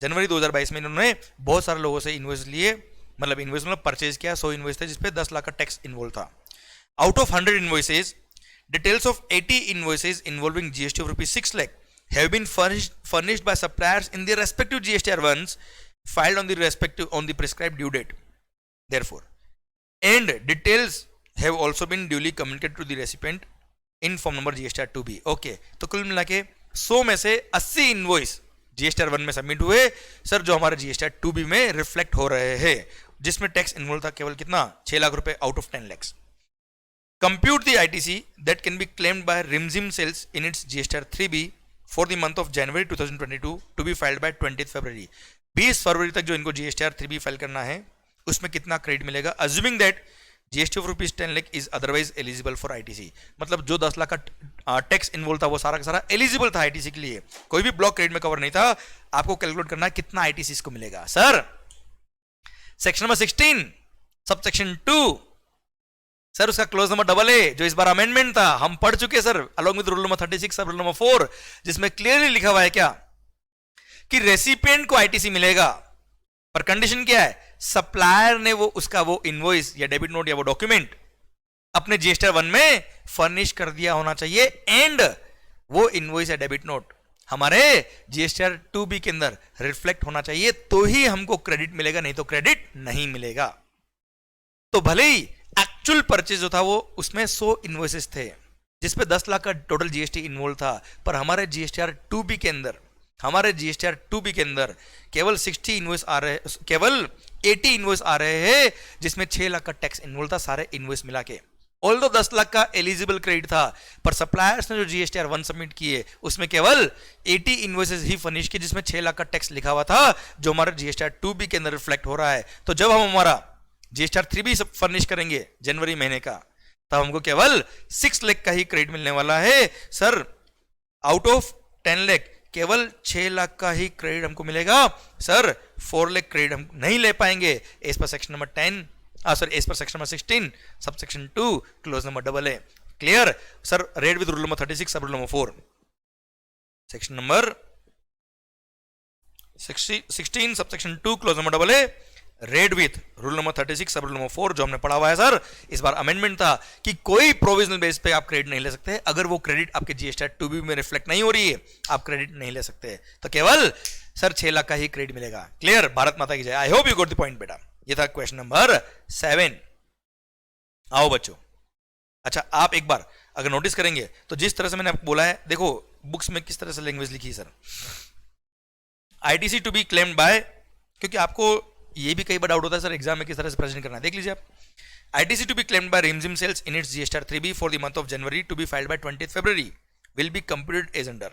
जनवरी 2022 में इन्होंने बहुत सारे लोगों से इन्वॉइस लिए, मतलब इन्वॉइस मतलब परचेज किया। 100 इन्वॉइस थे जिसपे 10 लाख का टैक्स इन्वॉल्व था। Out of 100 invoices, details of 80 invoices involving GST of rupees 6 lakh have been furnished by suppliers in their respective GSTR ones filed on the prescribed due date, therefore, and details have also been duly communicated to the recipient in form number GSTR 2B। Okay, तो कुल मिला के 100 में से 80 invoice GSTR 1 में submit हुए sir, जो हमारे GSTR 2B में रिफ्लेक्ट हो रहे हैं, जिसमें टैक्स इन्वॉल्व था केवल कितना, 6 लाख रुपए out of 10 lakhs। Compute the ITC that can be claimed by Rimzim Sales in its GSTR 3B for the month of January 2022 to be filed by 20th February। 20 फरवरी तक जो इनको GSTR 3B फाइल करना है उसमें कितना credit मिलेगा, assuming that GST of rupees 10 lakh is otherwise eligible for ITC। मतलब जो 10 लाख का टैक्स इन्वॉल्व था वो सारा का सारा एलिजिबल था ITC के लिए, कोई भी ब्लॉक क्रेडिट में कवर नहीं था। आपको कैलकुलेट करना है कितना ITC इसको मिलेगा sir. Section number 16 sub section 2 sir, उसका क्लोज नंबर डबल ए जो इस बार अमेंडमेंट था हम पढ़ चुके sir, along with rule number 36 sub rule number 4, जिसमें क्लियरली लिखा हुआ है क्या कि रेसिपिएंट को ITC मिलेगा, पर कंडीशन क्या है, सप्लायर ने वो उसका वो इनवॉइस या डेबिट नोट या वो डॉक्यूमेंट अपने GSTR 1 में फर्निश कर दिया होना चाहिए, एंड वो इनवॉइस या डेबिट नोट हमारे GSTR 2B के अंदर रिफ्लेक्ट होना चाहिए, तो ही हमको क्रेडिट मिलेगा, नहीं तो क्रेडिट नहीं मिलेगा। तो भले ही एक्चुअल परचेज जो था वो उसमें 100 इनवॉइसेस थे जिसपे 10 लाख का टोटल GST इन्वॉल्व था, पर हमारे GSTR 2B के अंदर केवल 60 इनवॉइस आ रहे, केवल 80 इनवॉइस आ रहे हैं जिसमें 6 लाख का टैक्स इन्वॉल्व था सारे इनवॉइस मिला के। ऑल्दो 10 लाख का एलिजिबल क्रेडिट था, पर सप्लायर्स ने जो GSTR 1 सबमिट किए उसमें केवल 80 इनवॉइसेस ही फर्निश किए जिसमें 6 लाख का टैक्स लिखा हुआ था, जो हमारे GSTR 2B के अंदर रिफ्लेक्ट हो रहा है। तो जब हम हमारा GSTR 3B सब फर्निश करेंगे जनवरी महीने का, तब हमको केवल 6 लाख का ही क्रेडिट मिलने वाला है सर। आउट ऑफ 10 लाख केवल 6 लाख का ही क्रेडिट हमको मिलेगा सर, 4 लाख क्रेडिट हम नहीं ले पाएंगे as per section number 10, sorry as per section number 16 sub section 2 clause number double A. Clear sir? Read with rule number 36 sub rule number 4, section number 16 sub section 2 clause number double A, read with rule number 36 sub rule number 4 जो हमने पढ़ा हुआ है sir. इस बार amendment था कि कोई provisional base पे आप क्रेडिट नहीं ले सकते, अगर वो क्रेडिट आपके GSTR 2B में रिफ्लेक्ट नहीं हो रही है आप क्रेडिट नहीं ले सकते, तो केवल सर 6 लाख का ही क्रेडिट मिलेगा। क्लियर? भारत माता की जय। I hope you got the point बेटा। ये था क्वेश्चन नंबर 7। आओ बच्चों, अच्छा आप एक बार अगर नोटिस करेंगे तो जिस तरह से मैंने आपको बोला है, देखो बुक्स में किस तरह से लैंग्वेज लिखी है sir, ITC to be claimed by, क्योंकि आपको ये भी कई बार डाउट होता है सर एग्जाम में किस तरह से प्रेजेंट करना है, देख लीजिए आप। ITC to be claimed by Rimzim Sales in its GSTR 3B for the month of January to be filed by 20th February will be computed as under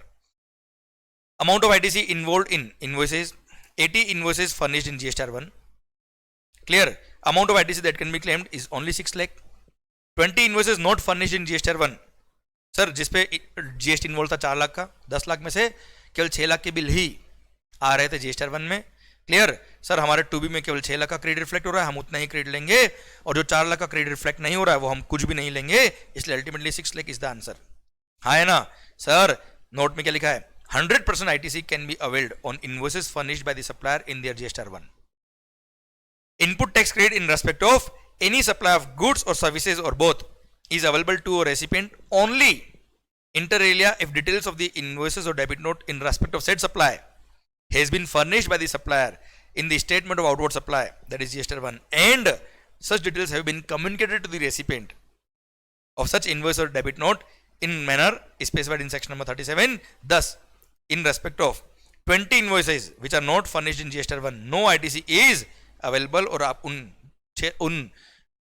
amount of ITC involved in invoices, 80 invoices furnished in GSTR 1। Clear? Amount of ITC that can be claimed is only 6 lakh। 20 invoices not furnished in GSTR 1 sir, जिसपे GST involve था 4 लाख का, 10 लाख में से केवल 6 लाख के bill ही आ रहे थे GSTR 1 में। Clear sir? हमारे 2B में केवल 6 लाख का क्रेडिट रिफ्लेक्ट हो रहा है, हम उतना ही क्रेडिट लेंगे, और जो 4 लाख का क्रेडिट रिफ्लेक्ट नहीं हो रहा है वो हम कुछ भी नहीं लेंगे, इसलिए ultimately 6 lakh is the answer. हाँ है ना सर? नोट में क्या लिखा है, 100% ITC can be availed on invoices furnished by the supplier in their GSTR 1। Input tax credit in respect of any supply of goods और सर्विसेज और both is available to a recipient only inter alia if details of the invoices or debit note in respect of said supply has been furnished by the supplier in the statement of outward supply, that is GSTR 1, and such details have been communicated to the recipient of such invoice or debit note in manner specified in section number 37। Thus, in respect of 20 invoices which are not furnished in GSTR 1, no ITC is available, और आप उन उन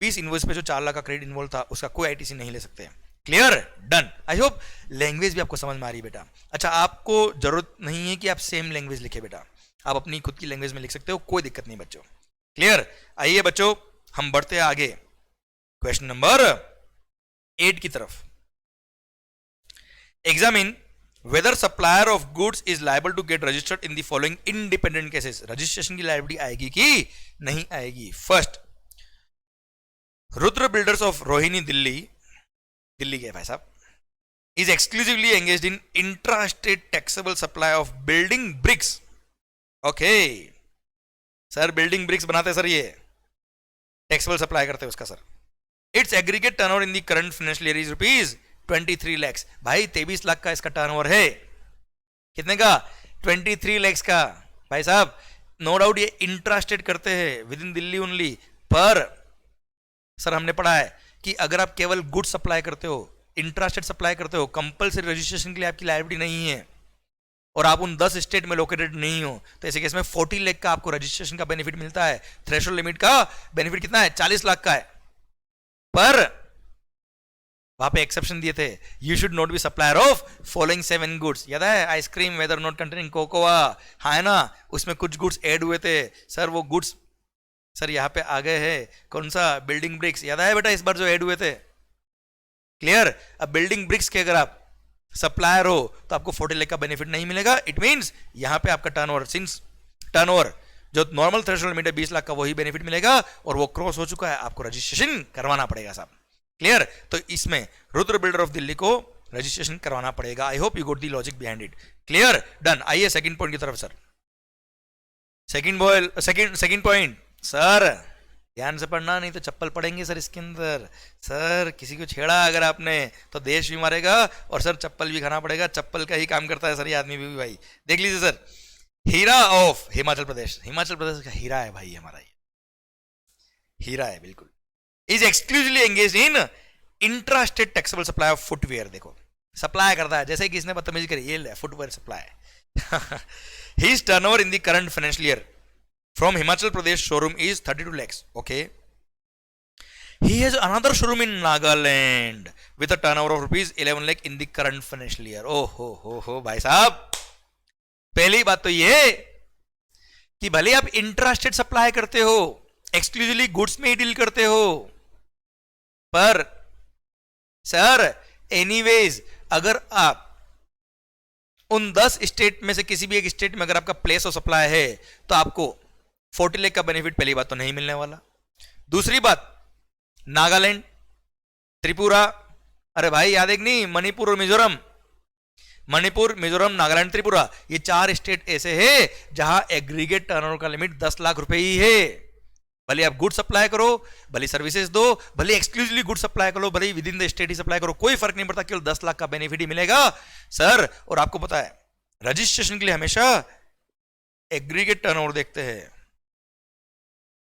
20 invoice पे जो 4 लाख का credit involve था उसका कोई आईटीसी नहीं ले सकते। Clear, done. I hope language भी आपको समझ में आ रही है बेटा। अच्छा, आपको जरूरत नहीं है कि आप सेम लैंग्वेज लिखे बेटा, आप अपनी खुद की लैंग्वेज में लिख सकते हो, कोई दिक्कत नहीं बच्चों। क्लियर, आइए बच्चों हम बढ़ते हैं आगे क्वेश्चन नंबर 8 की तरफ। Examine whether supplier of goods is liable to get registered in the following independent cases। Registration की लायबिलिटी आएगी कि नहीं आएगी। First, Rudra builders of Rohini Delhi, Delhi के भाई साहब, is exclusively engaged in intra-state taxable supply of building bricks। Okay sir, building bricks बनाते हैं सर, ये टैक्सेबल सप्लाई करते हैं उसका sir. It's aggregate turnover in the current financial year is rupees 23 lakhs। भाई 23 लाख का इसका टर्नओवर है। कितने का? 23 lakhs का। भाई साहब नो डाउट ये इंट्रास्टेट करते हैं विद इन दिल्ली ओनली, पर सर हमने पढ़ा है कि अगर आप केवल गुड सप्लाई करते हो, इंट्रास्टेट सप्लाई करते हो, कंपलसरी रजिस्ट्रेशन के लिए आपकी लायबिलिटी नहीं है और आप उन 10 स्टेट में लोकेटेड नहीं हो, तो ऐसे केस में 40 लाख का आपको रजिस्ट्रेशन का बेनिफिट मिलता है। थ्रेशोल्ड लिमिट का बेनिफिट कितना है? 40 लाख का है। पर वहां पे एक्सेप्शन दिए थे, you should not be supplier of following 7 goods. याद है? Ice cream whether not containing cocoa, है ना, उसमें कुछ गुड्स ऐड हुए थे सर, वो गुड्स सर यहाँ पे आ गए हैं। कौन सा? Building bricks. याद है बेटा इस बार जो ऐड हुए थे? क्लियर। अब बिल्डिंग ब्रिक्स के अगर आप सप्लायर हो तो आपको 40 लाख का बेनिफिट नहीं मिलेगा। इट मींस यहां पे आपका टर्नओवर, सिंस टर्नओवर जो नॉर्मल थ्रेशोल्ड लिमिट है 20 लाख का, वही बेनिफिट मिलेगा और वो क्रॉस हो चुका है, आपको रजिस्ट्रेशन करवाना पड़ेगा साहब। क्लियर। तो इसमें रुद्र बिल्डर ऑफ दिल्ली को रजिस्ट्रेशन करवाना पड़ेगा। I hope you got the logic behind it. Clear, done. आइए सेकंड पॉइंट की तरफ सर। सेकंड पॉइंट सर, ध्यान से पढ़ना, नहीं तो चप्पल पड़ेंगे सर इसके अंदर। सर किसी को छेड़ा अगर आपने तो देश भी मारेगा और सर चप्पल भी खाना पड़ेगा। चप्पल का ही काम करता है सर ये आदमी भी भाई। देख लीजिए sir, Heera of Himachal Pradesh, Himachal Pradesh का हीरा है भाई हमारा, ये हीरा है बिल्कुल। Is exclusively engage in intrastate taxable supply of footwear. देखो सप्लाई करता है, जैसे कि इसने बदतमीजी करी, ये footwear supply. His turnover in the current financial year from Himachal Pradesh showroom is 32 lakhs. Okay. He has another showroom in Nagaland with a turnover of rupees 11 lakh in the current financial year. Oh हो भाई साहब, पहली बात तो ये कि भले आप इंट्रास्टेट सप्लाई करते हो, एक्सक्लूसिवली गुड्स में ही डील करते हो, पर सर एनीवेज अगर आप उन 10 स्टेट में से किसी भी एक स्टेट में अगर आपका प्लेस ऑफ सप्लाई है तो आपको 40 लाख का बेनिफिट पहली बात तो नहीं मिलने वाला। दूसरी बात, नागालैंड, त्रिपुरा, अरे भाई याद है कि नहीं, मणिपुर और मिजोरम, मणिपुर, मिजोरम, नागालैंड, त्रिपुरा, ये 4 स्टेट ऐसे हैं जहां एग्रीगेट टर्नओवर का लिमिट 10 लाख रुपए ही है। भले आप गुड सप्लाई करो, भले सर्विसेज दो, भले एक्सक्लूसिवली गुड सप्लाई करो, भले with in the state he supply करो, कोई फर्क नहीं पड़ता, केवल 10 लाख का बेनिफिट ही मिलेगा सर। और आपको पता है रजिस्ट्रेशन के लिए हमेशा एग्रीगेट टर्नओवर देखते हैं।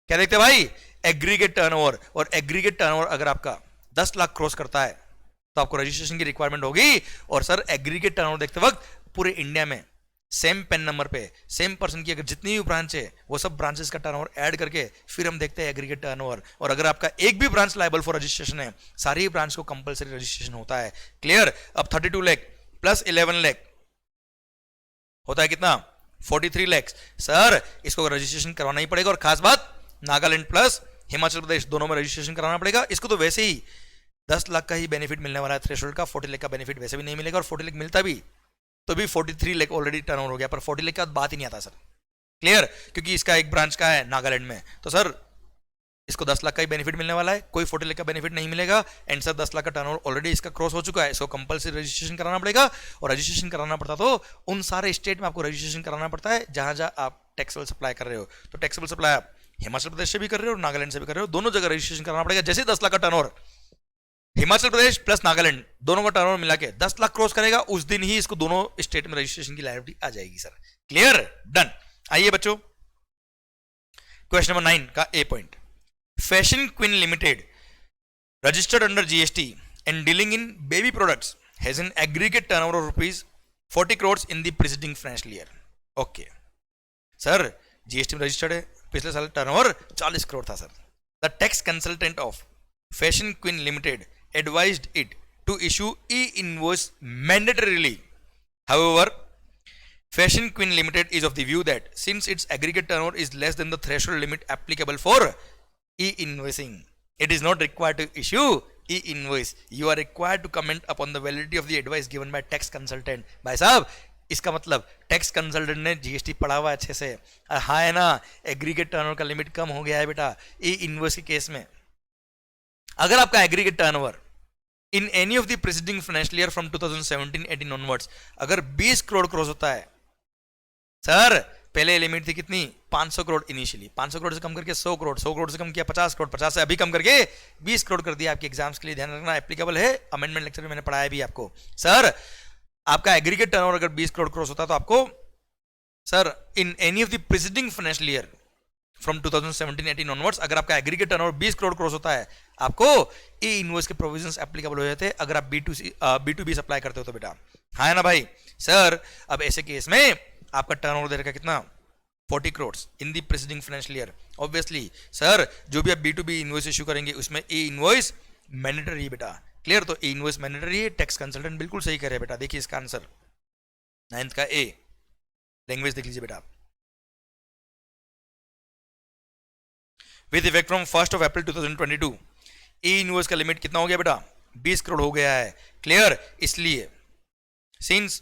क्या देखते हैं भाई? Aggregate turnover. और एग्रीगेट टर्नओवर अगर आपका 10 लाख क्रॉस करता है तो आपको रजिस्ट्रेशन की रिक्वायरमेंट होगी। और सर एग्रीगेट टर्नओवर देखते वक्त पूरे इंडिया में सेम पेन नंबर पे सेम पर्सन की अगर जितनी भी ब्रांच है वो सब ब्रांचेस का टर्नओवर ऐड करके फिर हम देखते हैं एग्रीगेट टर्नओवर। और अगर आपका एक भी ब्रांच लायबल फॉर रजिस्ट्रेशन है, सारी ब्रांच को कंपलसरी रजिस्ट्रेशन होता है। क्लियर। अब 32 लाख प्लस 11 लाख होता है कितना? 43 लाख। सर इसको रजिस्ट्रेशन करवाना ही पड़ेगा। और खास बात, नागालैंड प्लस हिमाचल प्रदेश दोनों में रजिस्ट्रेशन कराना पड़ेगा। इसको तो वैसे ही 10 लाख का ही बेनिफिट मिलने वाला है थ्रेशोल्ड का, 40 लाख का बेनिफिट वैसे भी नहीं मिलेगा। और 40 लाख मिलता भी तो भी 43 लाख ऑलरेडी टर्नओवर हो गया, पर 40 लाख का बात ही नहीं आता सर। क्लियर। क्योंकि इसका एक ब्रांच का है नागालैंड में, तो सर इसको 10 लाख का ही बेनिफिट मिलने वाला है, कोई 40 लाख का बेनिफिट नहीं मिलेगा। एंड सर 10 लाख का टर्नओवर ऑलरेडी इसका क्रॉस हो चुका है, इसको कंपलसरी रजिस्ट्रेशन कराना पड़ेगा। और रजिस्ट्रेशन कराना पड़ता तो उन सारे स्टेट में आपको रजिस्ट्रेशन कराना पड़ता है जहां जहां आप टैक्सेबल सप्लाई कर रहे हो। तो टैक्सेबल सप्लाई आप हिमाचल प्रदेश से भी कर रहे हो और नागालैंड से भी कर रहे हो, दोनों जगह रजिस्ट्रेशन कराना पड़ेगा। जैसे 10 लाख का टर्नओवर हिमाचल प्रदेश प्लस नागालैंड दोनों का टर्नओवर मिला के 10 लाख क्रॉस करेगा, उस दिन ही इसको दोनों स्टेट में रजिस्ट्रेशन की लायबिलिटी आ जाएगी सर। Clear, done. आइए बच्चों क्वेश्चन नंबर 9 का A point. Fashion queen limited registered under GST and dealing in baby products has an aggregate turnover of rupees 40 crores in the preceding financial year. Okay sir, GST में registered है, पिछले साल turnover 40 crore था sir. The tax consultant of Fashion Queen Limited advised it to issue e-invoice mandatorily. However, Fashion Queen Limited is of the view that since its aggregate turnover is less than the threshold limit applicable for e-invoicing, it is not required to issue e-invoice. You are required to comment upon the validity of the advice given by tax consultant. भाई साहब, इसका मतलब tax consultant ने GST पढ़ा हुआ अच्छे से, हाँ है ना, एग्रीगेट टर्नओवर का लिमिट कम हो गया है बेटा ई इनवॉइस के केस में. अगर आपका aggregate turnover in any of the preceding financial year from 2017-18 onwards अगर 20 करोड़ क्रॉस होता है, सर पहले लिमिट थी कितनी 500 करोड़ इनिशियली, 500 करोड़ से कम करके 100 करोड़, 100 करोड़ से कम किया 50 करोड़, 50 से अभी कम करके 20 करोड़ कर दिया. आपके एग्जाम्स के लिए ध्यान रखना, एप्लीकेबल है, अमेंडमेंट लेक्चर में मैंने पढ़ाया भी आपको. सर आपका एग्रीगेट टर्नओवर अगर 20 करोड़ क्रॉस होता है तो आपको sir in any of the preceding financial year from 2017-18 onwards अगर आपका एग्रीगेट टर्नओवर 20 करोड़ क्रॉस होता है, आपको ई इनवॉइस के प्रोविजंस एप्लीकेबल हो जाते हैं अगर आप B2B सप्लाई करते हो तो बेटा. हाँ है ना भाई. सर अब ऐसे केस में आपका टर्नओवर दे रखा कितना 40 crore in the preceding financial year. Obviously sir जो भी आप B2B इनवॉइस इशू करेंगे उसमें ई इनवॉइस मैंडेटरी बेटा. क्लियर. तो ई इनवॉइस मैंडेटरी है. टैक्स कंसल्टेंट बिल्कुल सही करे बेटा. देखिए इसका आंसर 9th का ए. लैंग्वेज देख लीजिए बेटा. With effect from 1st of April 2022 E invoice का लिमिट कितना हो गया बेटा 20 करोड़ हो गया है. क्लियर. इसलिए since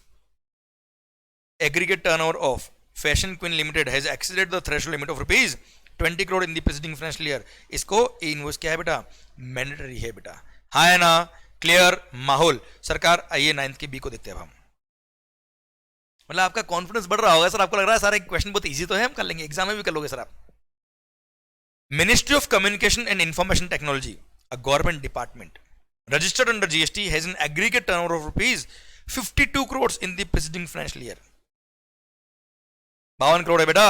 aggregate turnover of Fashion Queen Limited has exceeded the threshold limit of rupees 20 crore in the preceding financial year, इसको इनवॉइस क्या है बेटा मैंडेटरी है बेटा. हाँ है ना. क्लियर. माहौल सरकार. आइए 9th के बी को देखते हैं अब हम. मतलब आपका कॉन्फिडेंस बढ़ रहा होगा सर, आपको लग रहा है सारे क्वेश्चन बहुत इजी तो है, हम कर लेंगे, एग्जाम में भी कर लोगे सर आप. Ministry of communication and information technology, a government department registered under GST has an aggregate turnover of rupees 52 crores in the preceding financial year. 52 crore है बेटा.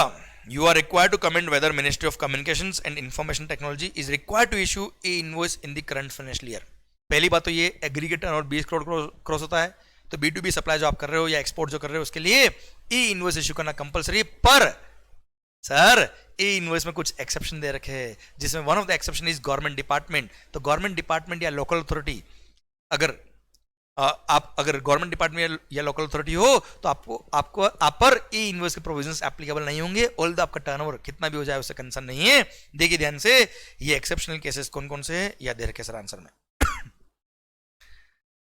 You are required to comment whether Ministry of Communications and Information Technology is required to issue e-invoice in the current financial year. पहली बात तो ये aggregate turnover 20 crore cross होता है तो B2B supply जो आप कर रहे हो या एक्सपोर्ट जो कर रहे हो उसके लिए ई इनवॉइस इशू करना कंपलसरी. पर सर ई इनवॉइस में कुछ एक्सेप्शन दे रखे हैं जिसमें one of the exception is government department. तो गवर्नमेंट डिपार्टमेंट या लोकल अथॉरिटी अगर आप अगर गवर्नमेंट डिपार्टमेंट या लोकल अथॉरिटी हो तो आपको आप पर ई इनवॉइस के प्रोविजंस एप्लीकेबल नहीं होंगे. ऑल द आपका टर्नओवर कितना भी हो जाए उससे कंसर्न नहीं है. देखिए ध्यान से ये एक्सेप्शनल केसेस कौन कौन से हैं या दे रखे सर आंसर में.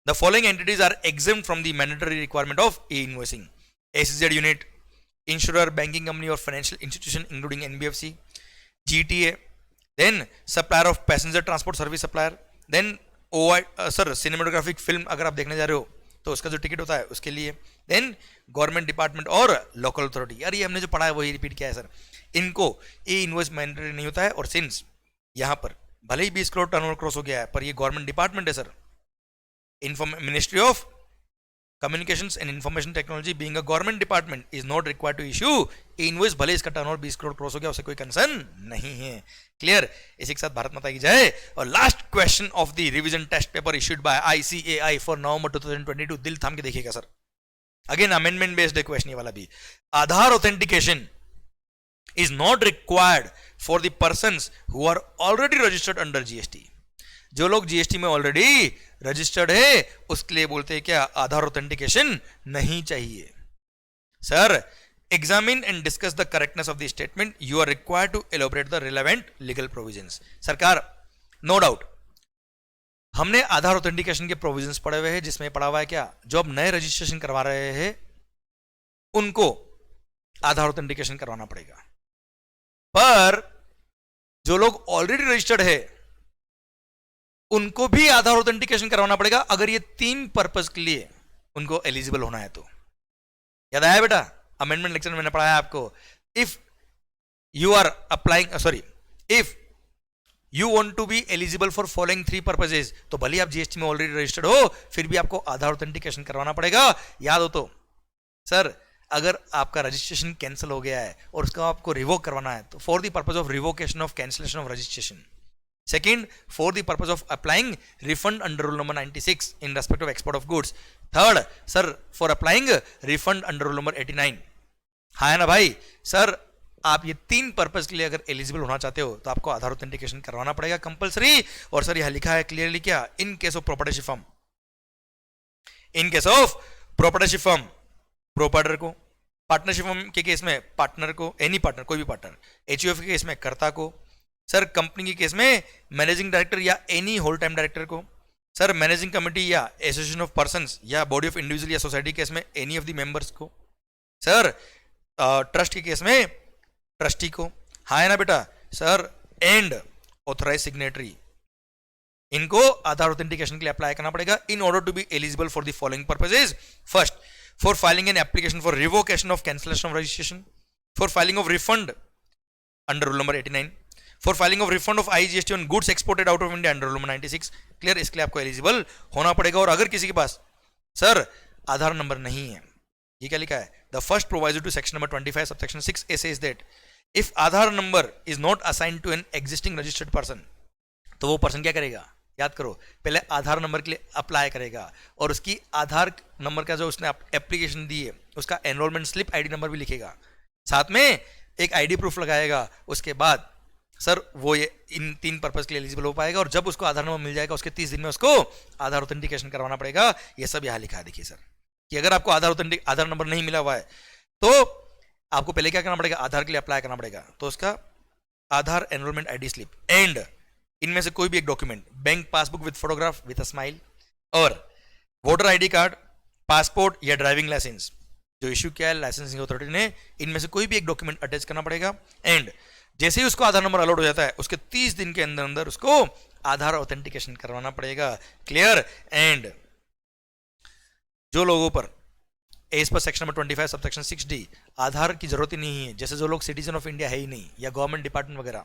The following entities are exempt from the mandatory requirement of e invoicing. SEZ unit, insurer, banking company or financial institution including NBFC, GTA, then supplier of passenger transport service supplier, then OI sir cinematographic film अगर आप देखने जा रहे हो तो उसका जो ticket होता है उसके लिए, then गवर्नमेंट डिपार्टमेंट और लोकल अथॉरिटी. यार ये हमने जो पढ़ा है वही रिपीट किया है सर. इनको ई इनवॉइस मैंडेटरी नहीं होता है और सिंस यहाँ पर भले ही 20 करोड़ टर्नओवर क्रॉस हो गया है पर ये गवर्नमेंट डिपार्टमेंट है sir. Ministry of Communications and Information Technology being a government department is not required to issue invoice. भले इसका टर्नओवर 20 करोड़ क्रॉस हो गया उससे कोई कंसर्न नहीं है. क्लियर. इसी के साथ भारत माता की जय. और last question of the revision test paper issued by ICAI for November 2022. दिल थाम के देखिएगा सर. अगेन अमेंडमेंट बेस्ड है क्वेश्चन ये वाला भी. Aadhaar authentication is not required for the persons who are already registered under GST. जो लोग जीएसटी में ऑलरेडी रजिस्टर्ड है उसके लिए बोलते हैं क्या आधार ऑथेंटिकेशन नहीं चाहिए. Sir examine and discuss the correctness of the statement. You are required to elaborate the relevant legal provisions. सरकार नो डाउट हमने आधार ऑथेंटिकेशन के प्रोविजंस पढ़े हुए हैं जिसमें पढ़ा हुआ है क्या जो अब नए रजिस्ट्रेशन करवा रहे हैं उनको आधार ऑथेंटिकेशन करवाना पड़ेगा. पर जो लोग ऑलरेडी रजिस्टर्ड है उनको भी आधार ऑथेंटिकेशन करवाना पड़ेगा अगर ये 3 पर्पस के लिए उनको एलिजिबल होना है तो. याद आया बेटा अमेंडमेंट लेक्चर में मैंने पढ़ाया आपको. If you are applying if you want to be eligible for following 3 purposes तो भले आप जीएसटी में ऑलरेडी रजिस्टर्ड हो फिर भी आपको आधार ऑथेंटिकेशन करवाना पड़ेगा. याद हो तो सर अगर आपका रजिस्ट्रेशन कैंसिल हो गया है और उसका आपको रिवोक करवाना है तो for the purpose of revocation of cancellation of registration. Second, for the purpose of applying refund under rule number 96 in respect of export of goods. Third, sir, for applying refund under rule number 89. हाँ है ना भाई. Sir आप ये 3 purpose के लिए अगर eligible होना चाहते हो तो आपको आधार ऑथेंटिकेशन करवाना पड़ेगा कंपलसरी। और सर यहां लिखा है क्लियरली क्या, in case of proprietorship firm, in case of proprietorship firm proprietor को, पार्टनरशिप फर्म के केस में पार्टनर को, एनी पार्टनर कोई भी पार्टनर, एचयूएफ के केस में कर्ता को, सर कंपनी के केस में मैनेजिंग डायरेक्टर या एनी होल टाइम डायरेक्टर को, सर मैनेजिंग कमेटी या एसोसिएशन ऑफ पर्संस या बॉडी ऑफ इंडिविजुअल या सोसाइटी केस में एनी ऑफ द मेंबर्स को, सर ट्रस्ट के केस में ट्रस्टी को, हाँ है ना बेटा सर, एंड ऑथराइज सिग्नेटरी, इनको आधार ऑथेंटिकेशन के लिए अप्लाई करना पड़ेगा in order to be eligible for the following purposes. First, for filing an application for revocation of cancellation of registration, for filing of refund under rule number 89, for filing of refund of IGST on goods exported out of India under rule number 96। Clear, इसके लिए आपको eligible होना पड़ेगा। और अगर किसी के पास sir आधार number नहीं है, ये क्या लिखा है, the first proviso to section number 25 subsection 6 A says that if Aadhaar number is not assigned to an existing registered person, तो वो पर्सन क्या करेगा, याद करो, पहले आधार नंबर के लिए अप्लाई करेगा और उसकी आधार नंबर का जो उसने एप्लीकेशन दी है उसका एनरोलमेंट स्लिप आईडी नंबर भी लिखेगा, साथ में एक आईडी प्रूफ लगाएगा। उसके बाद सर वो ये इन 3 पर्पस के लिए एलिजिबल हो पाएगा। और जब उसको आधार नंबर मिल जाएगा उसके 30 दिन में उसको आधार ऑथेंटिकेशन करवाना पड़ेगा। ये सब यहाँ लिखा है, देखिए सर, कि अगर आपको आधार नंबर नहीं मिला हुआ है तो आपको पहले क्या करना पड़ेगा, आधार के लिए अप्लाई करना पड़ेगा, तो उसका आधार एनरोलमेंट आईडी स्लिप एंड इनमें से कोई भी एक document, bank passbook with photograph with a smile और वोटर आईडी कार्ड, पासपोर्ट या ड्राइविंग लाइसेंस जो इश्यू किया है लाइसेंसिंग अथॉरिटी ने, इनमें से कोई भी एक डॉक्यूमेंट अटैच करना पड़ेगा। एंड जैसे ही उसको आधार नंबर अलॉट हो जाता है उसके 30 दिन के अंदर अंदर उसको आधार ऑथेंटिकेशन करवाना पड़ेगा। क्लियर। एंड जो लोगों पर as per section number 25 subsection 6D आधार की जरूरत ही नहीं है, जैसे जो लोग सिटीजन ऑफ इंडिया है ही नहीं या गवर्नमेंट डिपार्टमेंट वगैरह,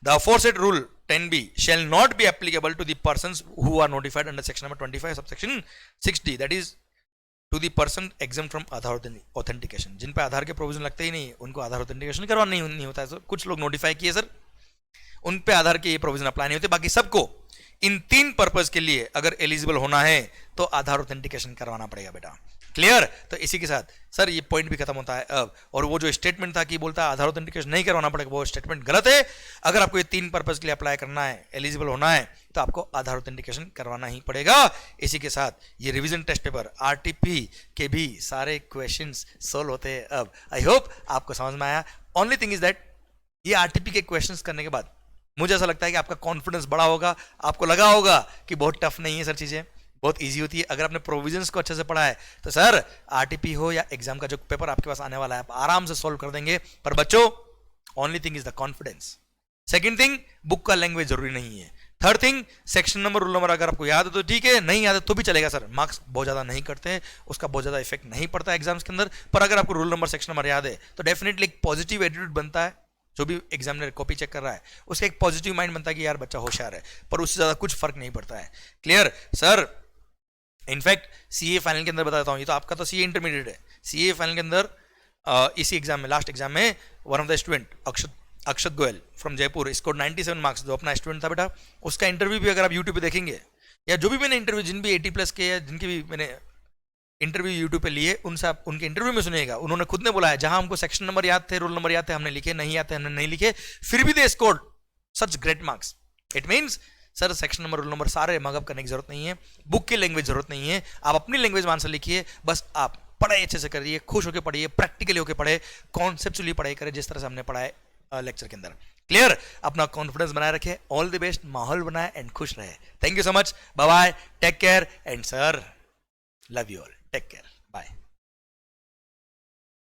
the aforesaid rule 10B shall not be applicable to the persons who are notified under section number 25 subsection 6D, that is to the person exempt from Aadhaar authentication. जिन पे आधार के provision लगते ही नहीं उनको आधार ऑथेंटिकेशन करवाना नहीं होता है। सर कुछ लोग नोटिफाई किए सर, उन पे आधार के ये प्रोविजन अप्लाई नहीं होते, बाकी सबको इन 3 पर्पस के लिए अगर एलिजिबल होना है तो आधार ऑथेंटिकेशन करवाना पड़ेगा बेटा। क्लियर। तो इसी के साथ सर ये पॉइंट भी खत्म होता है अब। और वो जो स्टेटमेंट था कि बोलता है आधार ऑथेंटिकेशन नहीं करवाना पड़ेगा, वो स्टेटमेंट गलत है। अगर आपको ये 3 पर्पस के लिए अप्लाई करना है, एलिजिबल होना है, तो आपको आधार ऑथेंटिकेशन करवाना ही पड़ेगा। इसी के साथ ये रिवीजन टेस्ट पेपर आरटीपी के भी सारे क्वेश्चंस सोल्व होते हैं अब। आई होप आपको समझ में आया। ओनली थिंग इज दैट ये आरटीपी के क्वेश्चंस करने के बाद मुझे ऐसा लगता है कि आपका कॉन्फिडेंस बड़ा होगा, आपको लगा होगा कि बहुत टफ नहीं है सर, चीजें बहुत इजी होती है। अगर आपने प्रोविजंस को अच्छे से पढ़ा है तो सर आरटीपी हो या एग्जाम का जो पेपर आपके पास आने वाला है आप आराम से सॉल्व कर देंगे। पर बच्चों only thing is the confidence. Second thing, book का लैंग्वेज जरूरी नहीं है। Third thing, section number rule number अगर आपको याद है तो ठीक है, नहीं याद है तो भी चलेगा सर, मार्क्स बहुत ज्यादा नहीं करते हैं, उसका बहुत ज्यादा इफेक्ट नहीं पड़ता एग्जाम्स के अंदर। पर अगर आपको रूल नंबर सेक्शन नंबर याद है तो डेफिनेटली एक पॉजिटिव एटीट्यूड बनता है। जो भी एग्जामिनर कॉपी चेक कर रहा है उसका एक पॉजिटिव माइंड बनता है कि यार बच्चा होशियार है, पर उससे ज्यादा कुछ फर्क नहीं पड़ता है। Clear sir. In fact CA final के अंदर बताता हूं, ये तो आपका तो सीए इंटरमीडिएट है, सीए फाइनल के अंदर इसी एग्जाम में, लास्ट एग्जाम में, one of the student Akshat Goyal from Jaipur score 97 marks, जो अपना स्टूडेंट था बेटा, उसका इंटरव्यू भी अगर आप यूट्यूब पे देखेंगे, या जो भी मैंने इंटरव्यू जिन भी 80+ के या जिनके भी मैंने इंटरव्यू यूट्यूब पे लिए उनसे आप उनके इंटरव्यू में सुनिएगा, उन्होंने खुद ने बोला है जहां हमको सेक्शन नंबर याद थे, रोल नंबर याद थे, हमने लिखे, नहीं आते हमने नहीं लिखे, फिर भी they scored such great marks. It means sir section number roll number सारे मगअप करने की जरूरत नहीं है, बुक की लैंग्वेज जरूरत नहीं है, आप अपनी लैंग्वेज में आंसर लिखिए, बस आप पढ़ाई अच्छे से करिए, खुश होकर पढ़िए, प्रैक्टिकली होकर पढ़े, कॉन्सेप्चुअली पढ़ाई करें जिस तरह से हमने पढ़ाए लेक्चर के अंदर। क्लियर। अपना कॉन्फिडेंस बनाए रखें, ऑल द बेस्ट, माहौल बनाए एंड खुश रहे। Thank you so much, bye bye, take care and sir love you all, take care.